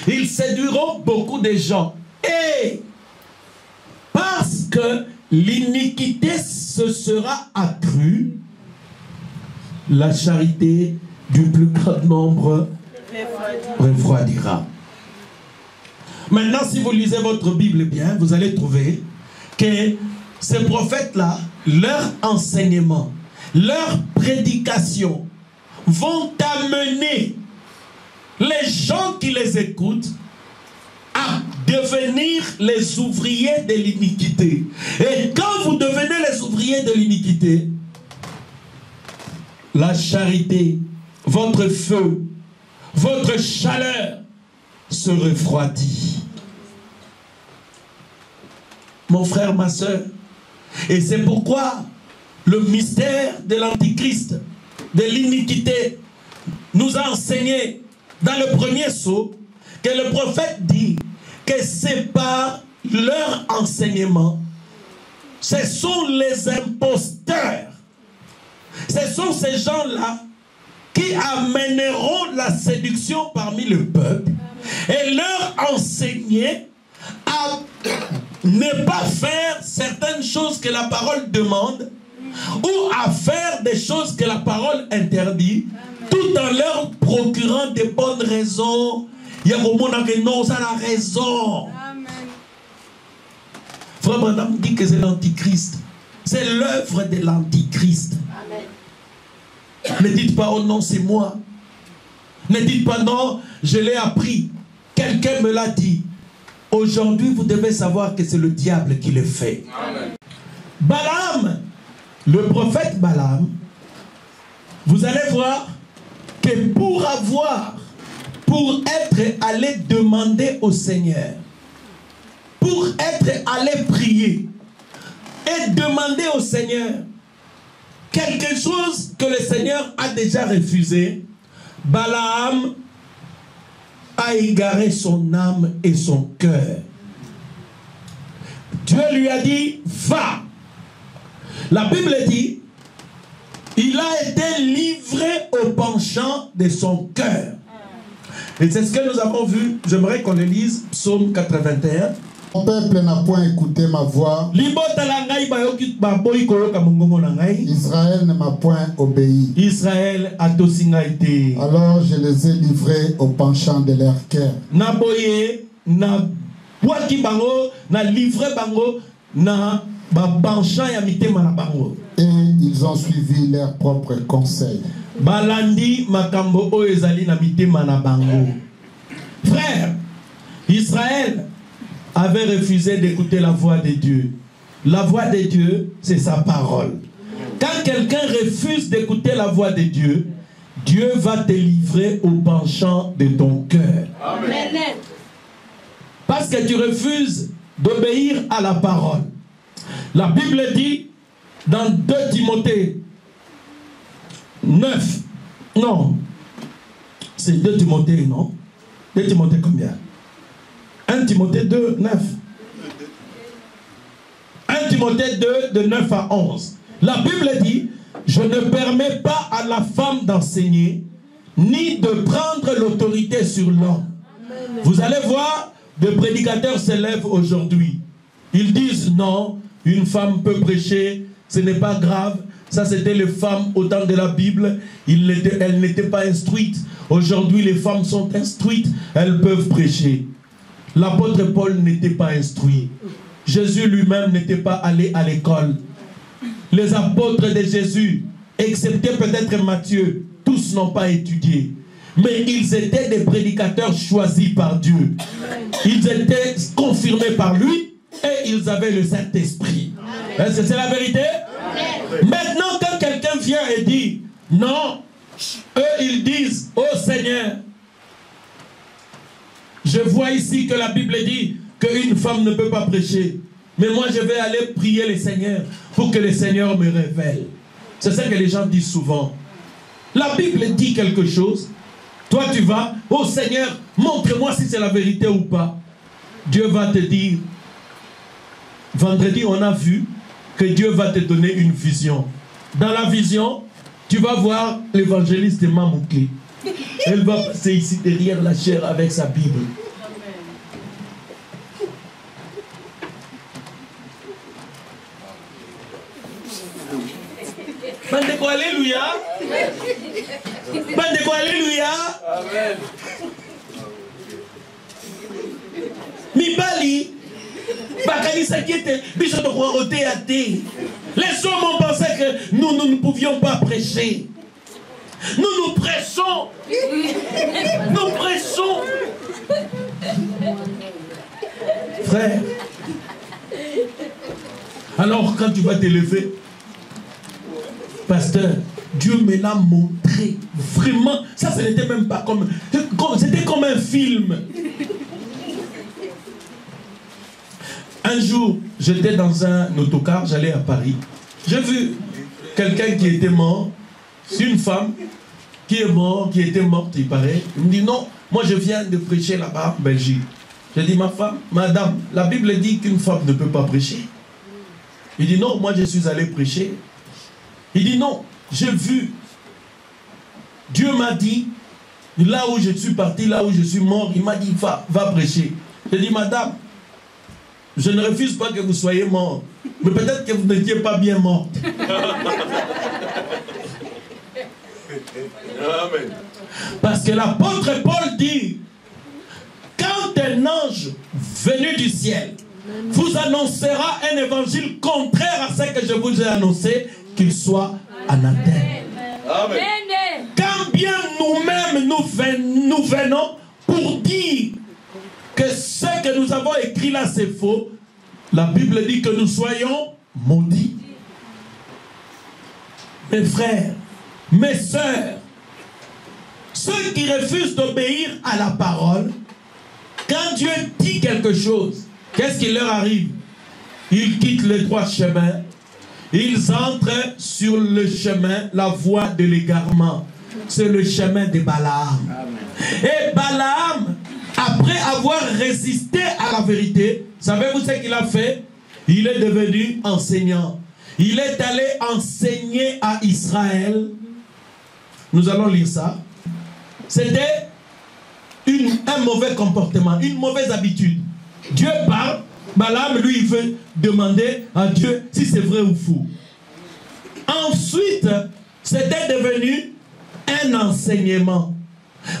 Speaker 1: ils séduiront beaucoup de gens. Et parce que l'iniquité se sera accrue, la charité du plus grand nombre refroidira. Maintenant, si vous lisez votre Bible bien, vous allez trouver que ces prophètes-là, leur enseignement leurs prédications vont amener les gens qui les écoutent à devenir les ouvriers de l'iniquité. Et quand vous devenez les ouvriers de l'iniquité, la charité, votre feu, votre chaleur se refroidit. Mon frère, ma soeur, et c'est pourquoi le mystère de l'Antichrist, de l'iniquité, nous a enseigné dans le premier sceau que le prophète dit que c'est par leur enseignement, ce sont les imposteurs, ce sont ces gens-là qui amèneront la séduction parmi le peuple et leur enseigner à ne pas faire certaines choses que la parole demande ou à faire des choses que la parole interdit, tout en leur procurant des bonnes raisons. Il y a que non, ça a raison. Frère Branham dit que c'est l'antichrist. C'est l'œuvre de l'antichrist. Ne dites pas oh non, c'est moi. Ne dites pas non, je l'ai appris. Quelqu'un me l'a dit. Aujourd'hui, vous devez savoir que c'est le diable qui le fait. Amen. Balaam, le prophète Balaam, vous allez voir que pour être allé demander au Seigneur, pour être allé prier et demander au Seigneur quelque chose que le Seigneur a déjà refusé, Balaam a égaré son âme et son cœur. Dieu lui a dit, va. La Bible dit, il a été livré au penchant de son cœur. Et c'est ce que nous avons vu. J'aimerais qu'on le lise, Psaume 81.
Speaker 5: Mon peuple n'a point écouté ma voix. Israël ne m'a point obéi.
Speaker 1: Israël a été.
Speaker 5: Alors je les ai livrés au penchant de leur cœur. Et ils ont suivi leurs propres conseils.
Speaker 1: Frère, Israël avait refusé d'écouter la voix de Dieu. La voix de Dieu, c'est sa parole. Quand quelqu'un refuse d'écouter la voix de Dieu, Dieu va te livrer au penchant de ton cœur. Amen. Parce que tu refuses d'obéir à la parole. La Bible dit dans 2 Timothée 9, non, c'est 2 Timothée, non? 2 Timothée combien? 1 Timothée 2, 9. 1 Timothée 2, de 9 à 11. La Bible dit, je ne permets pas à la femme d'enseigner, ni de prendre l'autorité sur l'homme. Vous allez voir, des prédicateurs s'élèvent aujourd'hui. Ils disent, non, une femme peut prêcher, ce n'est pas grave. Ça, c'était les femmes au temps de la Bible. Elles n'étaient pas instruites. Aujourd'hui, les femmes sont instruites. Elles peuvent prêcher. L'apôtre Paul n'était pas instruit. Jésus lui-même n'était pas allé à l'école. Les apôtres de Jésus, excepté peut-être Matthieu, tous n'ont pas étudié. Mais ils étaient des prédicateurs choisis par Dieu. Ils étaient confirmés par lui et ils avaient le Saint-Esprit. Est-ce que c'est la vérité? Maintenant, quand quelqu'un vient et dit, non, eux ils disent, oh Seigneur, je vois ici que la Bible dit qu'une femme ne peut pas prêcher. Mais moi je vais aller prier le Seigneur pour que le Seigneur me révèle. C'est ça que les gens disent souvent. La Bible dit quelque chose. Toi tu vas, oh Seigneur, montre-moi si c'est la vérité ou pas. Dieu va te dire, vendredi on a vu que Dieu va te donner une vision. Dans la vision, tu vas voir l'évangéliste Mamouké. Elle va passer ici derrière la chair avec sa Bible. Bandeko, alléluia. Bandeko, alléluia. Amen. Mibali, bakanisa kiete, biso to croire au théâtre. Les hommes ont pensé que nous ne pouvions pas prêcher. Nous prêchons. Nous prêchons. Frère, alors quand tu vas t'élever, pasteur, Dieu me l'a montré. Vraiment, ça ce n'était même pas comme... C'était comme un film. Un jour, j'étais dans un autocar, j'allais à Paris. J'ai vu quelqu'un qui était mort. C'est une femme qui est morte, qui était morte, il paraît. Il me dit non, moi je viens de prêcher là-bas en Belgique. J'ai dit ma femme, madame, la Bible dit qu'une femme ne peut pas prêcher. Il dit non, moi je suis allé prêcher. Il dit non, j'ai vu. Dieu m'a dit, là où je suis parti, là où je suis mort, il m'a dit va prêcher. J'ai dit madame, je ne refuse pas que vous soyez mort, mais peut-être que vous n'étiez pas bien morte.
Speaker 3: Amen.
Speaker 1: Parce que l'apôtre Paul dit, quand un ange venu du ciel vous annoncera un évangile contraire à ce que je vous ai annoncé, qu'il soit anathème.
Speaker 3: Amen.
Speaker 1: Quand bien nous-mêmes nous venons pour dire que ce que nous avons écrit là c'est faux, la Bible dit que nous soyons maudits. Mes frères, mes sœurs, ceux qui refusent d'obéir à la parole, quand Dieu dit quelque chose, qu'est-ce qui leur arrive? Ils quittent le droit chemin, ils entrent sur le chemin, la voie de l'égarement. C'est le chemin de Balaam. Amen. Et Balaam, après avoir résisté à la vérité, savez-vous ce qu'il a fait? Il est devenu enseignant. Il est allé enseigner à Israël. Nous allons lire ça. C'était un mauvais comportement, une mauvaise habitude. Dieu parle, Balaam, lui, il veut demander à Dieu si c'est vrai ou faux. Ensuite, c'était devenu un enseignement.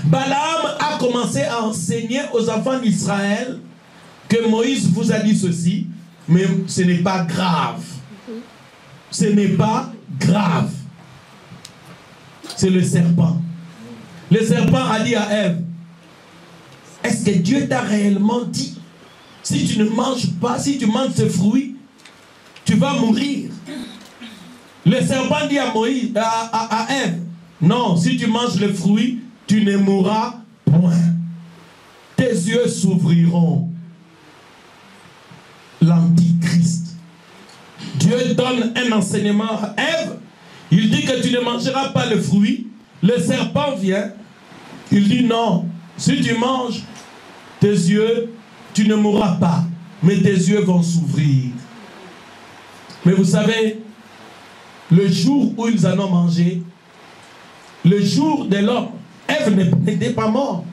Speaker 1: Balaam a commencé à enseigner aux enfants d'Israël que Moïse vous a dit ceci, mais ce n'est pas grave. Ce n'est pas grave. C'est le serpent. Le serpent a dit à Ève, est-ce que Dieu t'a réellement dit, si tu ne manges pas, si tu manges ce fruit, tu vas mourir? Le serpent dit à Moïse, à Ève, non, si tu manges le fruit, tu ne mourras point. Tes yeux s'ouvriront. L'antichrist. Dieu donne un enseignement à Ève. Il dit que tu ne mangeras pas le fruit. Le serpent vient. Il dit non. Si tu manges, tes yeux, tu ne mourras pas. Mais tes yeux vont s'ouvrir. Mais vous savez, le jour où ils en ont mangé, le jour de l'homme, Ève n'était pas morte.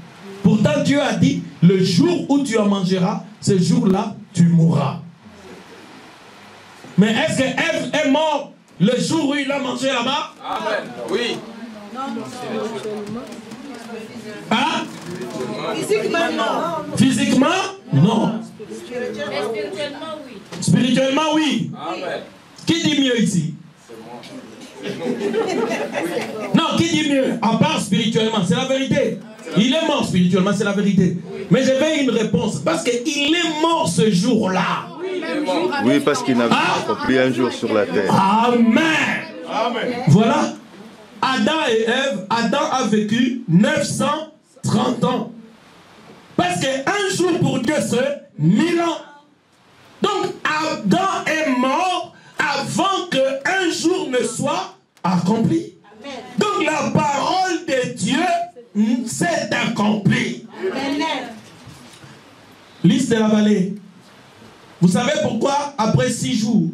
Speaker 1: Pourtant Dieu a dit, le jour où tu en mangeras, ce jour-là, tu mourras. Mais est-ce que Ève est morte le jour où il a mangé là-bas?
Speaker 3: Amen. Oui.
Speaker 1: Hein?
Speaker 2: Physiquement, non.
Speaker 1: Physiquement? Non.
Speaker 2: Spirituellement, oui.
Speaker 1: Spirituellement, oui.
Speaker 3: Amen.
Speaker 1: Qui dit mieux ici? Non, qui dit mieux? À part spirituellement, c'est la vérité. Il est mort spirituellement, c'est la vérité. Mais j'avais une réponse. Parce qu'il est mort ce jour-là.
Speaker 6: Oui, parce qu'il n'avait pas accompli un jour sur la terre.
Speaker 1: Amen.
Speaker 3: Amen.
Speaker 1: Voilà. Adam et Ève, Adam a vécu 930 ans. Parce qu'un jour pour Dieu, c'est 1000 ans. Donc Adam est mort avant qu'un jour ne soit accompli. Amen. Donc la parole de Dieu s'est accomplie. Amen. Lys de la vallée. Vous savez pourquoi après 6 jours?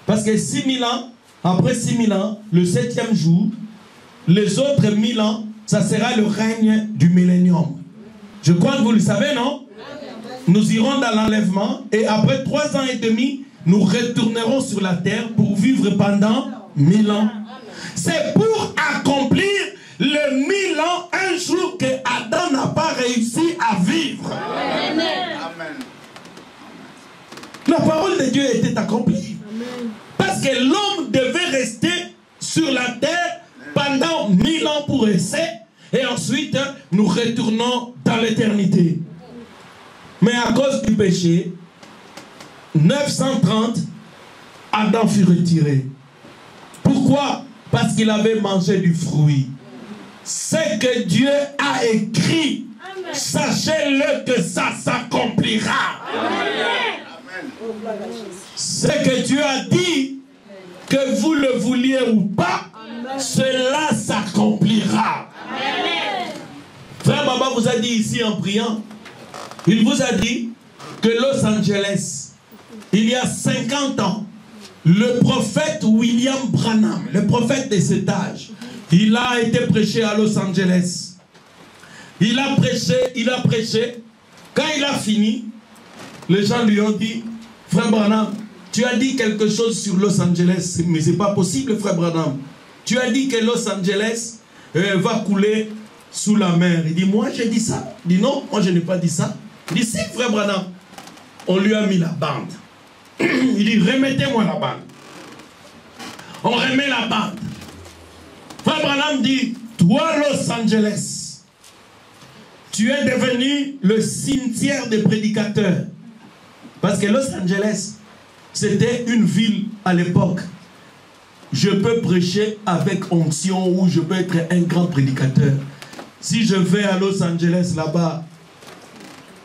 Speaker 1: Parce que 6000 ans, après 6000 ans, le 7e jour, les autres 1000 ans, ça sera le règne du millénium. Je crois que vous le savez, non? Nous irons dans l'enlèvement et après 3 ans et demi, nous retournerons sur la terre pour vivre pendant 1000 ans. C'est pour accomplir le 1000 ans, un jour que Adam n'a pas réussi à vivre. Amen. La parole de Dieu était accomplie. Amen. Parce Parce que l'homme devait rester sur la terre pendant 1000 ans pour essai. Et ensuite, nous retournons dans l'éternité. Mais à cause du péché, 930, Adam fut retiré. Pourquoi? Parce qu'il avait mangé du fruit. Ce que Dieu a écrit, sachez-le que ça s'accomplira. Ce que Dieu a dit, que vous le vouliez ou pas, cela s'accomplira. Frère Baba vous a dit ici en priant, il vous a dit que Los Angeles, il y a 50 ans, le prophète William Branham, le prophète de cet âge, il a été prêché à Los Angeles. Il a prêché. Quand il a fini, les gens lui ont dit, frère Branham, tu as dit quelque chose sur Los Angeles, mais c'est pas possible, frère Branham. Tu as dit que Los Angeles va couler sous la mer. Il dit, moi j'ai dit ça. Il dit, non, moi je n'ai pas dit ça. Il dit, si, frère Branham. On lui a mis la bande. Il dit, remettez-moi la bande. On remet la bande. Frère Branham dit, toi Los Angeles, tu es devenu le cimetière des prédicateurs. Parce que Los Angeles, c'était une ville à l'époque. Je peux prêcher avec onction ou je peux être un grand prédicateur. Si je vais à Los Angeles là-bas,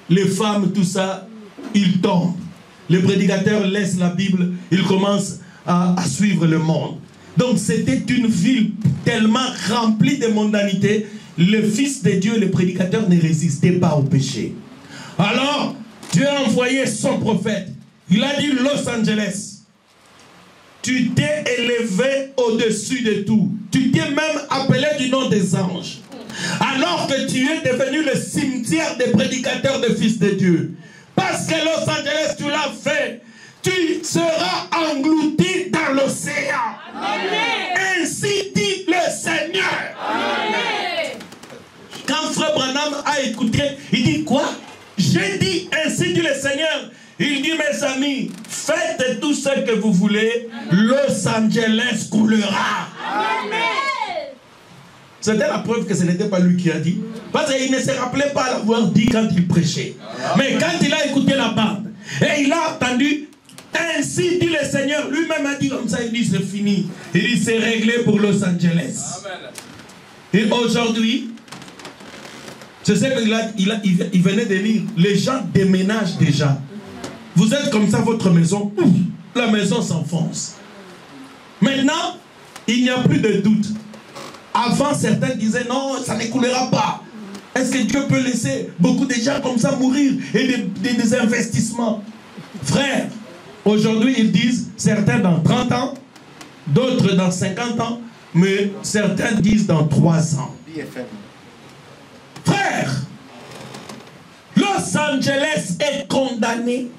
Speaker 1: les femmes, tout ça, ils tombent. Les prédicateurs laissent la Bible, ils commencent à suivre le monde. Donc c'était une ville tellement remplie de mondanité, le Fils de Dieu, le prédicateur, ne résistait pas au péché. Alors, Dieu a envoyé son prophète. Il a dit, Los Angeles, tu t'es élevé au-dessus de tout. Tu t'es même appelé du nom des anges. Alors que tu es devenu le cimetière des prédicateurs des fils de Dieu. Parce que Los Angeles, tu l'as fait. Tu seras englouti dans l'océan. Ainsi dit le Seigneur. Amen. Quand Frère Branham a écouté, il dit quoi? J'ai dit ainsi dit le Seigneur. Il dit, mes amis, faites tout ce que vous voulez, Los Angeles coulera. Amen. C'était la preuve que ce n'était pas lui qui a dit. Parce qu'il ne se rappelait pas l'avoir dit quand il prêchait. Mais quand il a écouté la bande, et il a entendu, ainsi dit le Seigneur, lui-même a dit comme ça, il dit c'est fini. Il dit c'est réglé pour Los Angeles. Amen. Et aujourd'hui, c'est ce qu'il venait de lire, les gens déménagent déjà. Vous êtes comme ça, votre maison, la maison s'enfonce. Maintenant, il n'y a plus de doute. Avant, certains disaient non, ça ne coulera pas. Est-ce que Dieu peut laisser beaucoup de gens comme ça mourir et des investissements? Frère, aujourd'hui ils disent, certains dans 30 ans, d'autres dans 50 ans, mais certains disent dans 3 ans. Frère, Los Angeles est condamné.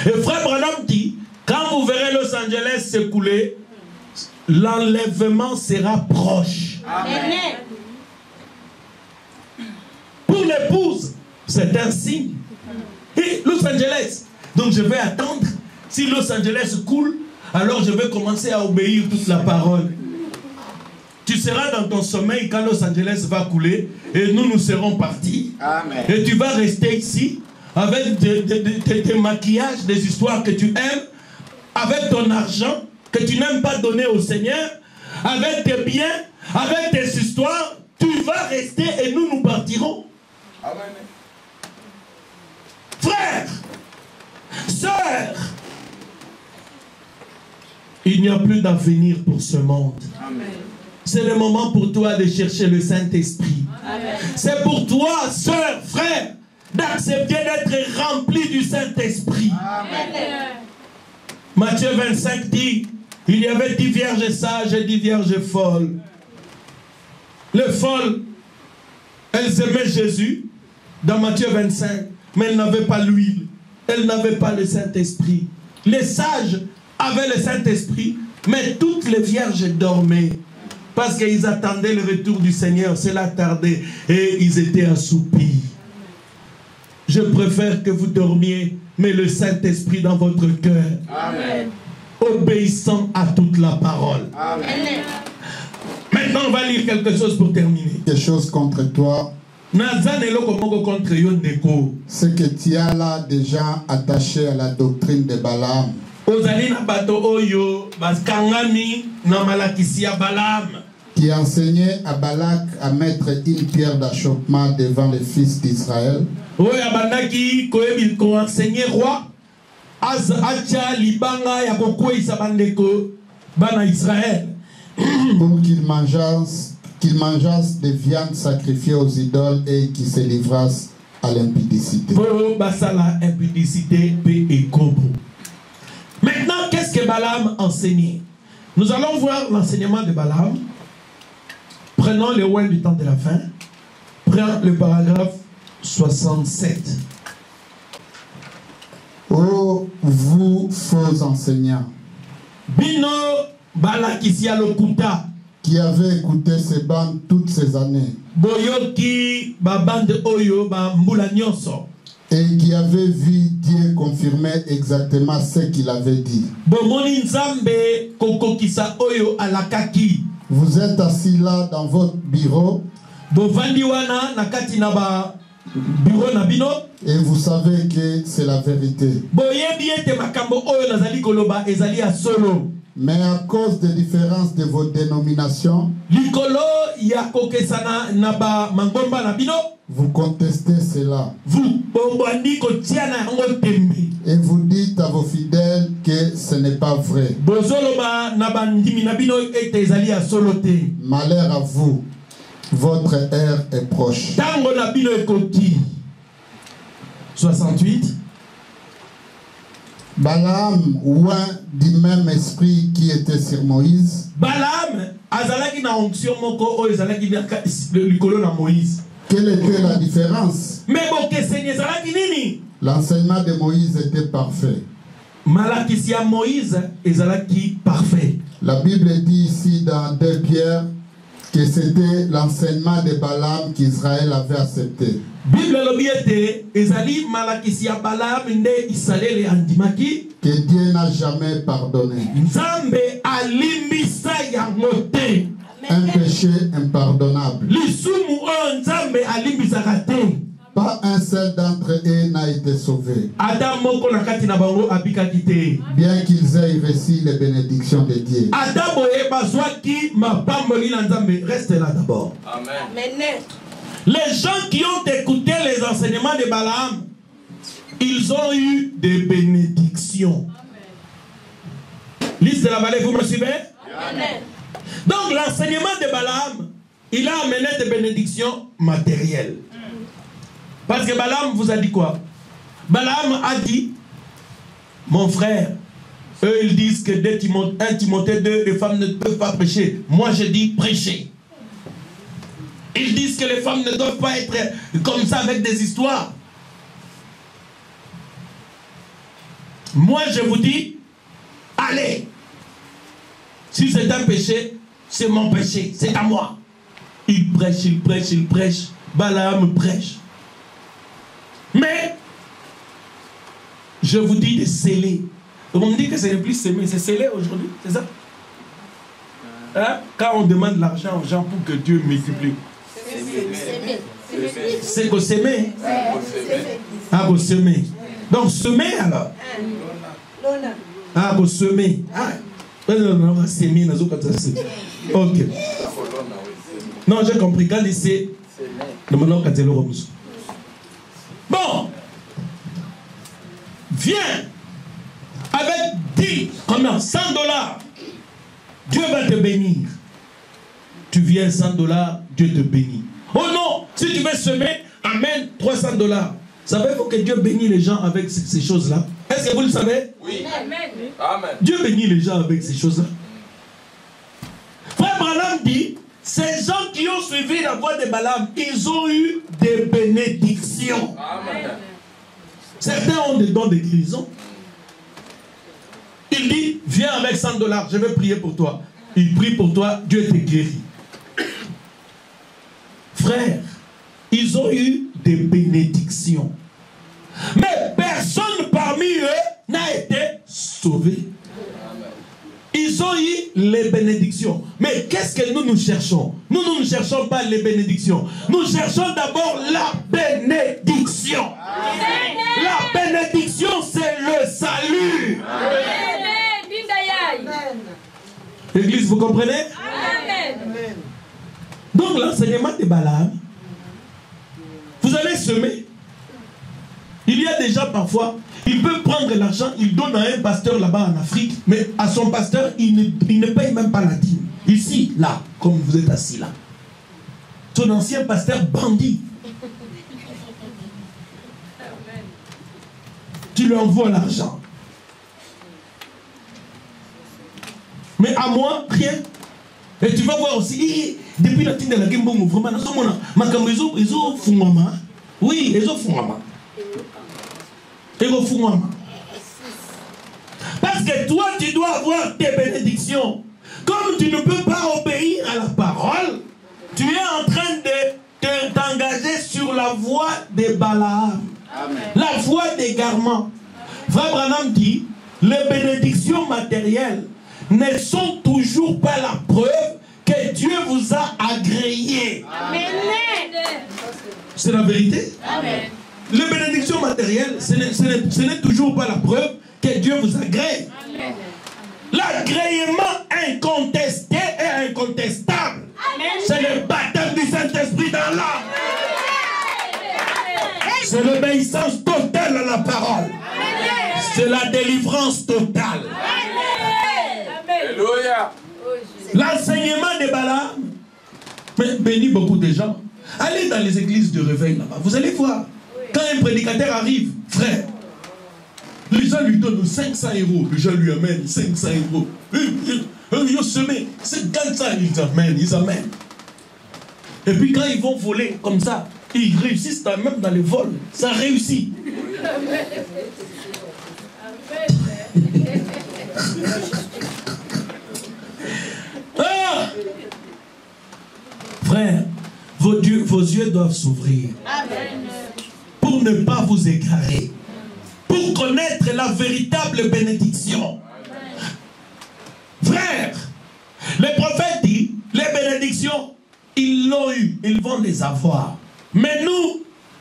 Speaker 1: Et Frère Branham dit, quand vous verrez Los Angeles s'écouler, l'enlèvement sera proche. Amen. Pour l'épouse, c'est un signe. Et Los Angeles, donc je vais attendre. Si Los Angeles coule, alors je vais commencer à obéir toute la parole. Tu seras dans ton sommeil quand Los Angeles va couler et nous serons partis. Amen. Et tu vas rester ici avec des maquillages, des histoires que tu aimes, avec ton argent que tu n'aimes pas donner au Seigneur, avec tes biens, avec tes histoires, tu vas rester et nous partirons. Amen. Frère, sœur, il n'y a plus d'avenir pour ce monde. C'est le moment pour toi de chercher le Saint-Esprit. C'est pour toi, sœur, frère, d'accepter d'être rempli du Saint-Esprit. Matthieu 25 dit, il y avait 10 vierges sages et 10 vierges folles. Les folles, elles aimaient Jésus dans Matthieu 25, mais elles n'avaient pas l'huile. Elles n'avaient pas le Saint-Esprit. Les sages avaient le Saint-Esprit, mais toutes les vierges dormaient. Parce qu'ils attendaient le retour du Seigneur. Cela tardait et ils étaient assoupis. Je préfère que vous dormiez, mais le Saint-Esprit dans votre cœur. Amen. obéissant à toute la parole.
Speaker 3: Amen.
Speaker 1: Maintenant, on va lire quelque chose pour terminer.
Speaker 5: Quelque chose contre toi. C'est que tu as là déjà attaché à la doctrine de Balaam. Qui enseignait à Balak à mettre une pierre d'achoppement devant les fils d'Israël.
Speaker 1: Pour
Speaker 5: qu'ils mangeassent des viandes sacrifiées aux idoles et qu'ils se livrassent à l'impudicité.
Speaker 1: Maintenant, qu'est-ce que Balaam enseignait? Nous allons voir l'enseignement de Balaam. Prenons le word du temps de la fin. Prenons le paragraphe 67.
Speaker 5: Oh, vous faux enseignants,
Speaker 1: Bino Balakisia Lokuta,
Speaker 5: qui avez écouté ces bandes toutes ces années,
Speaker 1: Boyoki Babande Oyo Bambula Nyonso,
Speaker 5: et qui avez vu Dieu confirmer exactement ce qu'il avait dit.
Speaker 1: Bomoni Nzambe Kokokisa Oyo Alakaki.
Speaker 5: Vous êtes assis là dans votre bureau,
Speaker 1: Bovandiwana Nakati Naba bureau Nabino,
Speaker 5: et vous savez que c'est la vérité.
Speaker 1: Boyebiete Makambo Oyo Nazali Koloba Ezali Asolo.
Speaker 5: Mais à cause des différences de vos dénominations,
Speaker 1: Likolo Yakokesana Naba Mangomba Nabino,
Speaker 5: vous contestez cela.
Speaker 1: vous Bombandi Kotiana Ngotembe.
Speaker 5: Et vous dites à vos fidèles que ce n'est pas vrai.
Speaker 1: Bozoloba Nabandimi Nabino et Ezali Asolote.
Speaker 5: Malheur à vous, votre heure est proche.
Speaker 1: Tango Nabino Ekoti. 68.
Speaker 5: Balaam, ouin du même esprit qui était sur Moïse,
Speaker 1: Balaam, Azalaki na onction moko o Ezalaki le likolo na Moïse.
Speaker 5: quelle était la différence?
Speaker 1: Mais bon, que Seigneur Zalaki nini?
Speaker 5: L'enseignement de Moïse était parfait.
Speaker 1: Malakisia Moïse Ezalaki parfait.
Speaker 5: La Bible dit ici dans 2 Pierre que c'était l'enseignement de Balaam qu'Israël avait accepté.
Speaker 1: Bible lobiete Ezali Malakisia Balaam nde Isalele andimaki.
Speaker 5: Que Dieu n'a jamais pardonné.
Speaker 1: Nzambe alimbisa yango te.
Speaker 5: Un péché impardonnable.
Speaker 1: Lisumu o Nzambe alimbisaka te.
Speaker 5: Pas un seul d'entre eux n'a été sauvé,
Speaker 1: Adam moko na kati na bango abikaki te.
Speaker 5: bien qu'ils aient reçu les bénédictions de Dieu.
Speaker 1: Adam boye bazwaki mapamboli na Nzambe. Reste là d'abord.
Speaker 3: Amen.
Speaker 1: Les gens qui ont écouté les enseignements de Balaam, ils ont eu des bénédictions. Liste de la vallée, vous me suivez?
Speaker 3: Amen.
Speaker 1: Donc l'enseignement de Balaam, il a amené des bénédictions matérielles. Parce que Balaam vous a dit quoi? Balaam a dit, mon frère, eux ils disent que 1 Timothée 2, les femmes ne peuvent pas prêcher. Moi je dis prêcher. Ils disent que les femmes ne doivent pas être comme ça avec des histoires. Moi je vous dis, allez. Si c'est un péché, c'est mon péché, c'est à moi. Il prêche, il prêche, il prêche. Balaam prêche. Mais, je vous dis de sceller. On me dit que ce n'est plus s'aimer, c'est sceller aujourd'hui, c'est ça? Hein? Quand on demande l'argent aux gens pour que Dieu multiplie. C'est que s'aimer. Ah, vous semer. Donc, semer alors. Ah, vous semer. Ah, on va s'aimer dans autres cas. Ok. Non, j'ai compris. Quand il sait, bon, viens avec 10, combien? 100 $. Dieu va te bénir. Tu viens 100 $, Dieu te bénit. Oh non, si tu veux semer, amène 300 $. Savez-vous que Dieu bénit les gens avec ces choses-là? Est-ce que vous le savez?
Speaker 3: Oui. Amen. Amen.
Speaker 1: Dieu bénit les gens avec ces choses-là. Frère Balaam dit, ces gens qui ont suivi la voie de Balaam, ils ont eu des bénédictions.
Speaker 3: Amen.
Speaker 1: Certains ont des dons de guérison. Il dit, viens avec 100 $, je vais prier pour toi. Il prie pour toi, Dieu te guérit. Frère, ils ont eu des bénédictions. Mais personne parmi eux n'a été sauvé. ils ont eu les bénédictions. Mais qu'est-ce que nous cherchons? Nous ne cherchons pas les bénédictions. Nous cherchons d'abord la bénédiction. Amen. La bénédiction, c'est le salut. L'église, vous comprenez? Amen. Donc l'enseignement de Balaam, vous allez semer. Il y a déjà parfois, il peut prendre l'argent, il donne à un pasteur là-bas en Afrique, mais à son pasteur, il ne paye même pas la dîme. Ici, là, comme vous êtes assis là. Son ancien pasteur bandit. Tu lui envoies l'argent. Mais à moi, rien. Et tu vas voir aussi, depuis la tine de la Gembongo, vraiment, ils ont fumama. Oui, ils ont fumama. Parce que toi, tu dois avoir tes bénédictions. Comme tu ne peux pas obéir à la parole, tu es en train de t'engager sur la voie des Balaam. La voie d'égarement. Frère Branham dit, les bénédictions matérielles ne sont toujours pas la preuve que Dieu vous a agréé. Amen. C'est la vérité. Amen. Les bénédictions matérielles, ce n'est toujours pas la preuve que Dieu vous agrée. L'agrément incontesté et incontestable, c'est le baptême du Saint-Esprit dans l'âme. C'est l'obéissance totale à la parole. C'est la délivrance totale. Alléluia. L'enseignement de Balaam bénit beaucoup de gens. Allez dans les églises de réveil là-bas, vous allez voir. Quand un prédicateur arrive, frère, les gens lui donnent 500 €. Les gens lui amènent 500 €. Ils semé 50 ans, ils amènent. Et puis quand ils vont voler comme ça, ils réussissent même dans les vols. Ça réussit. Ah! Frère, vos yeux doivent s'ouvrir. Pour ne pas vous égarer. Pour connaître la véritable bénédiction. Frère, le prophète dit, les bénédictions, ils l'ont eu, ils vont les avoir. Mais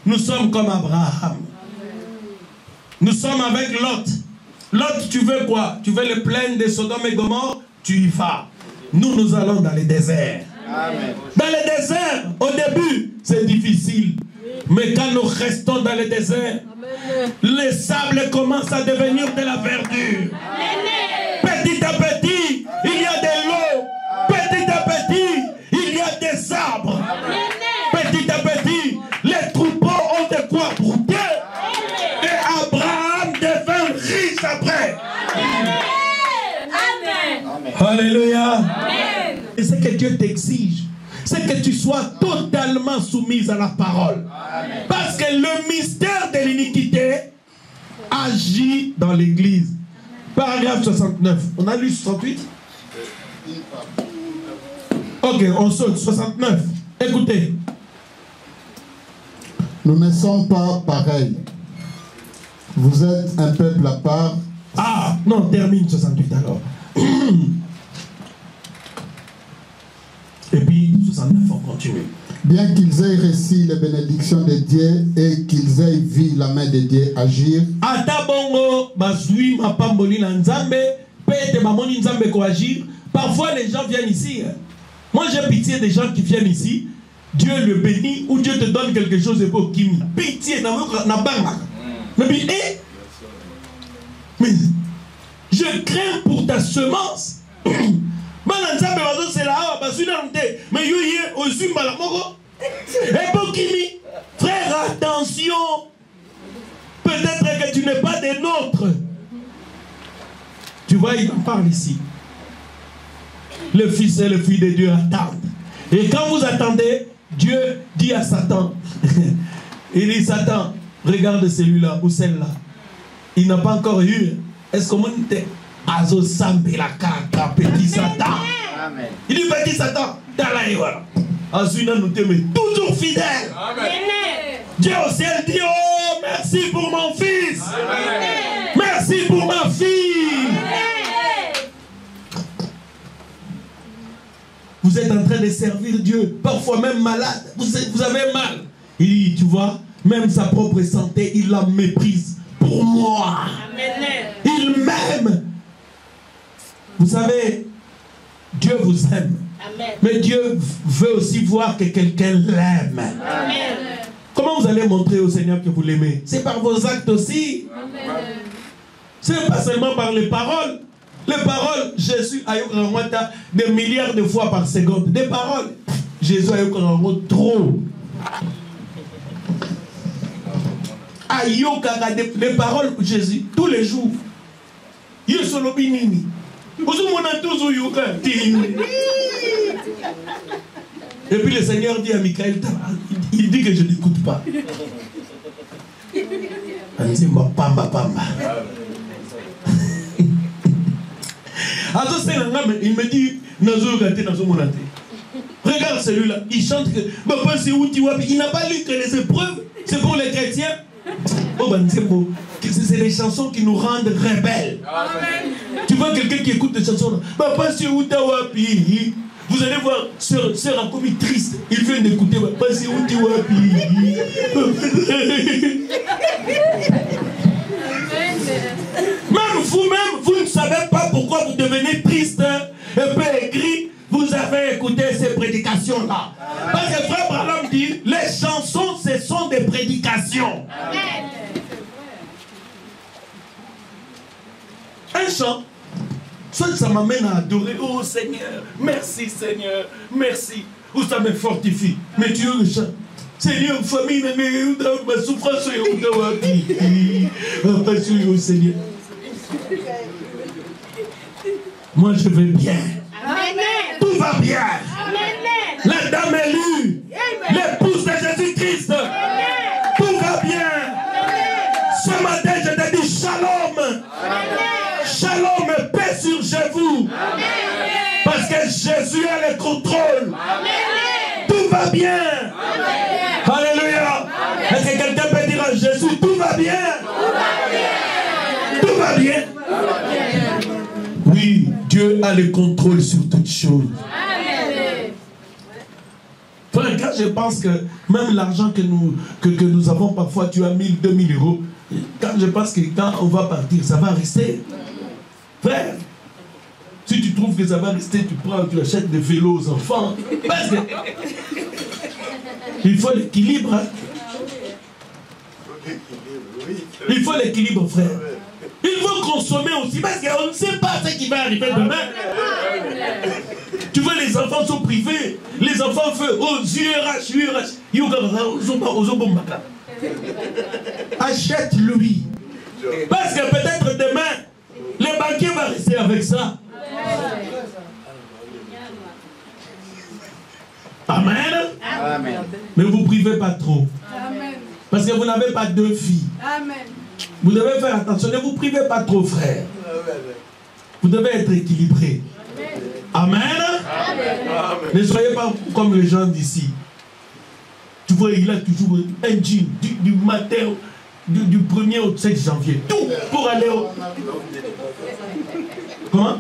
Speaker 1: nous sommes comme Abraham. Nous sommes avec Lot. Lot, tu veux quoi? Tu veux les plaines de Sodome et Gomorrhe? Tu y vas. Nous allons dans les déserts. Amen. Dans les déserts, au début, c'est difficile. Mais quand nous restons dans le désert, les sables commencent à devenir de la verdure. Petit à petit, il y a de l'eau. Petit à petit, il y a des arbres. Petit à petit, les troupeaux ont de quoi brouter. Et Abraham devint riche après. Amen. Alléluia. Amen. Et ce que Dieu t'exige, c'est que tu sois totalement soumise à la parole. Amen. Parce que le mystère de l'iniquité agit dans l'église. Paragraphe 69. On a lu 68? Ok, on saute. 69. Écoutez.
Speaker 5: Nous ne sommes pas pareils. Vous êtes un peuple à part.
Speaker 1: Ah, non, termine 68 alors. Et puis 69, on continue.
Speaker 5: Bien qu'ils aient reçu les bénédictions de Dieu et qu'ils aient vu la main de Dieu agir.
Speaker 1: Parfois les gens viennent ici. Moi j'ai pitié des gens qui viennent ici. Dieu le bénit ou Dieu te donne quelque chose de beau. Pitié. Mais je crains pour ta semence. Frère, attention. Peut-être que tu n'es pas des nôtres. Tu vois, il en parle ici. Le Fils et le Fils de Dieu attendent. Et quand vous attendez, Dieu dit à Satan, il dit, Satan, regarde celui-là ou celle-là. Il n'a pas encore eu. Est-ce qu'on dit Azo Sambe la kaka, petit Satan? Amen. Il dit petit Satan, Dalaïwa. Azuina nous t'aime toujours fidèle. Amen. Dieu au ciel dit, oh, merci pour mon fils. Amen. Merci pour ma fille. Amen. vous êtes en train de servir Dieu, parfois même malade, vous avez mal. Il dit, tu vois, même sa propre santé, il la méprise pour moi. Il m'aime. Vous savez, Dieu vous aime. Amen. Mais Dieu veut aussi voir que quelqu'un l'aime. Comment vous allez montrer au Seigneur que vous l'aimez? C'est par vos actes aussi. C'est pas seulement par les paroles. Les paroles, Jésus a eu des milliards de fois par seconde. Des paroles. Jésus a eu trop. Des paroles, Jésus, tous les jours. Et puis le Seigneur dit à Michael, il dit que je n'écoute pas. Il dit, il me dit, regarde celui-là, il chante que il n'a pas lu que les épreuves, c'est pour les chrétiens. C'est des chansons qui nous rendent rebelles. Amen. Tu vois quelqu'un qui écoute des chansons, vous allez voir, sœur a commis triste. Il vient d'écouter. Même vous-même, vous ne savez pas pourquoi vous devenez triste, un peu aigri. Vous avez écouté ces prédications-là. Parce que frère Branham dit, les chansons, ce sont des prédications. Amen. Un chant, soit ça m'amène à adorer. Oh Seigneur, merci Seigneur, merci. Ou ça me fortifie. Mais Dieu le chant. Seigneur, famille, ma souffrance est Seigneur. Moi je vais bien. Amen. Tout va bien. Amen. La dame élue, l'épouse de Jésus-Christ. Tout va bien. Amen. Ce matin, je te dis shalom. Amen. Shalom, paix sur chez vous. Amen. Parce que Jésus a le contrôle. Amen. Tout va bien. Amen. Alléluia. Est-ce que quelqu'un peut dire à Jésus, tout va bien? Tout va bien. Tout va bien. Oui, Dieu a le contrôle sur toutes choses. Amen. Frère, quand je pense que même l'argent que nous avons parfois, tu as 1000, 2000 euros, quand je pense que quand on va partir, ça va rester. Frère, si tu trouves que ça va rester, tu achètes des vélos aux enfants. Parce que il faut l'équilibre. Hein? Il faut l'équilibre, frère. Il faut consommer aussi, parce qu'on ne sait pas ce qui va arriver demain. Tu vois, les enfants sont privés. Les enfants font aux URH. Achète-lui. Parce que peut-être demain, le banquier va rester avec ça. Amen. Amen. Mais vous ne privez pas trop. Amen. Parce que vous n'avez pas deux filles. Amen. Vous devez faire attention. Ne vous privez pas trop, frère. Vous devez être équilibré. Amen. Amen. Ne soyez pas comme les gens d'ici. Tu vois, il a toujours un jean du matin, du 1er au 7 janvier. Tout pour aller au... Comment?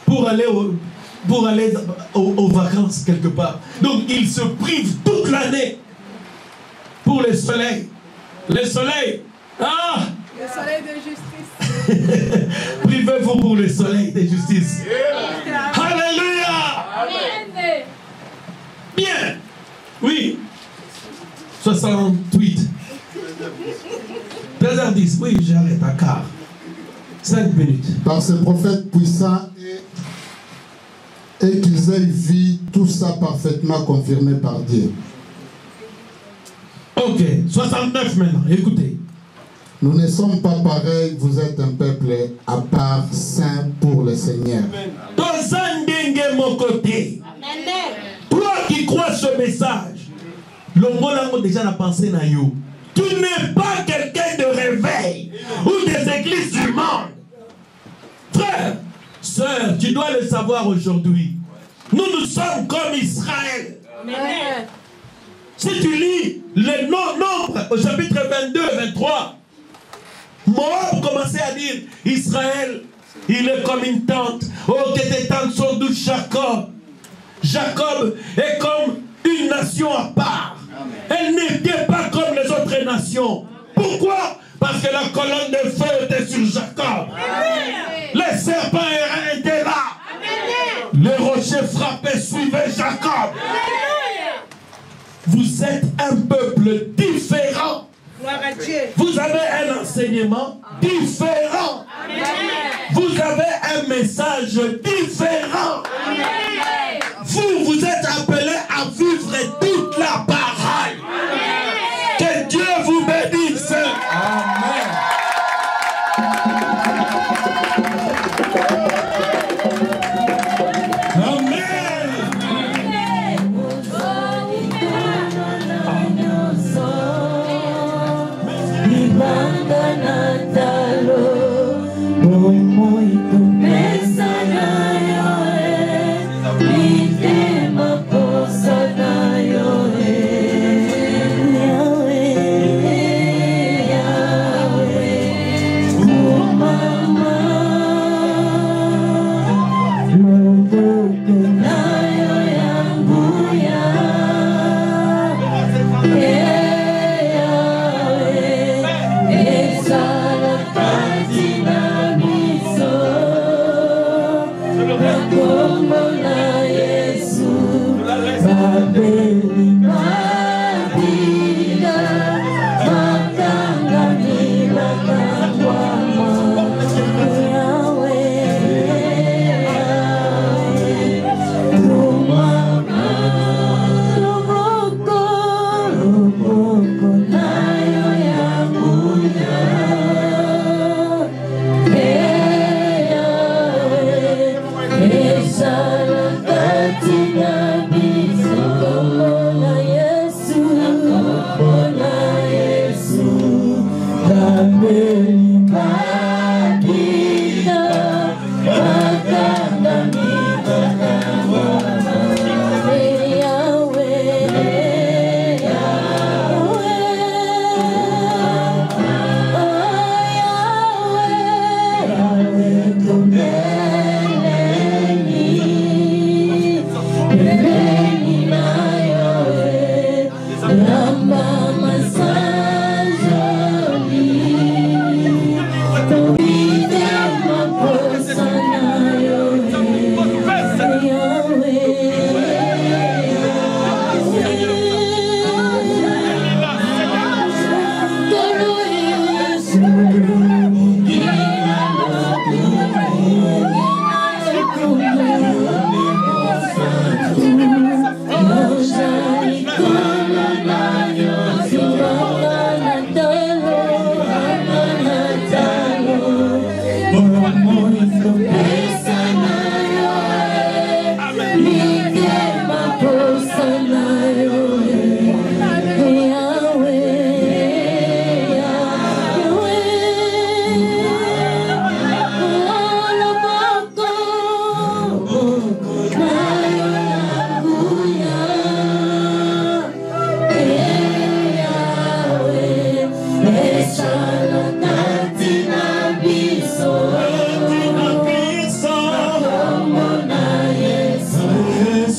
Speaker 1: Pour aller aux vacances quelque part. Donc il se prive toute l'année pour le soleil. Le soleil. Ah!
Speaker 2: Le soleil de justice.
Speaker 1: Privez-vous pour le soleil de justice. Yeah. Alléluia! Amen. Bien. Oui. 68. 13h10. Oui, j'arrête à quart. 5 minutes.
Speaker 5: Par ce prophète puissant et qu'ils aient vu tout ça parfaitement confirmé par Dieu.
Speaker 1: Ok, 69 maintenant, écoutez.
Speaker 5: Nous ne sommes pas pareils, vous êtes un peuple à part, saint pour le Seigneur.
Speaker 1: Mon côté. Toi qui crois ce message, l'ongo déjà la pensée na yo. Tu n'es pas quelqu'un de réveil ou des églises du monde. Frère, sœur, tu dois le savoir aujourd'hui. Nous sommes comme Israël. Amen. Si tu lis les nombres au chapitre 22 et 23, Moab commençait à dire Israël Il est comme une tente. Oh, que tes tentes sont douces, Jacob. Jacob est comme une nation à part. Elle n'était pas comme les autres nations. Pourquoi? Parce que la colonne de feu était sur Jacob. Les serpents errants étaient là. Les rochers frappés suivaient Jacob. Vous êtes un peuple différent. Vous avez un enseignement différent. Vous avez un message différent. Vous êtes appelés à vivre toute la parole. Que Dieu vous bénisse. Amen.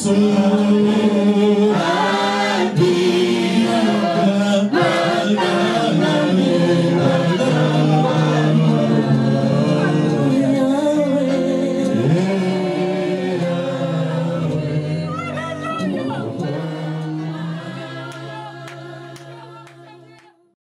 Speaker 7: Yes,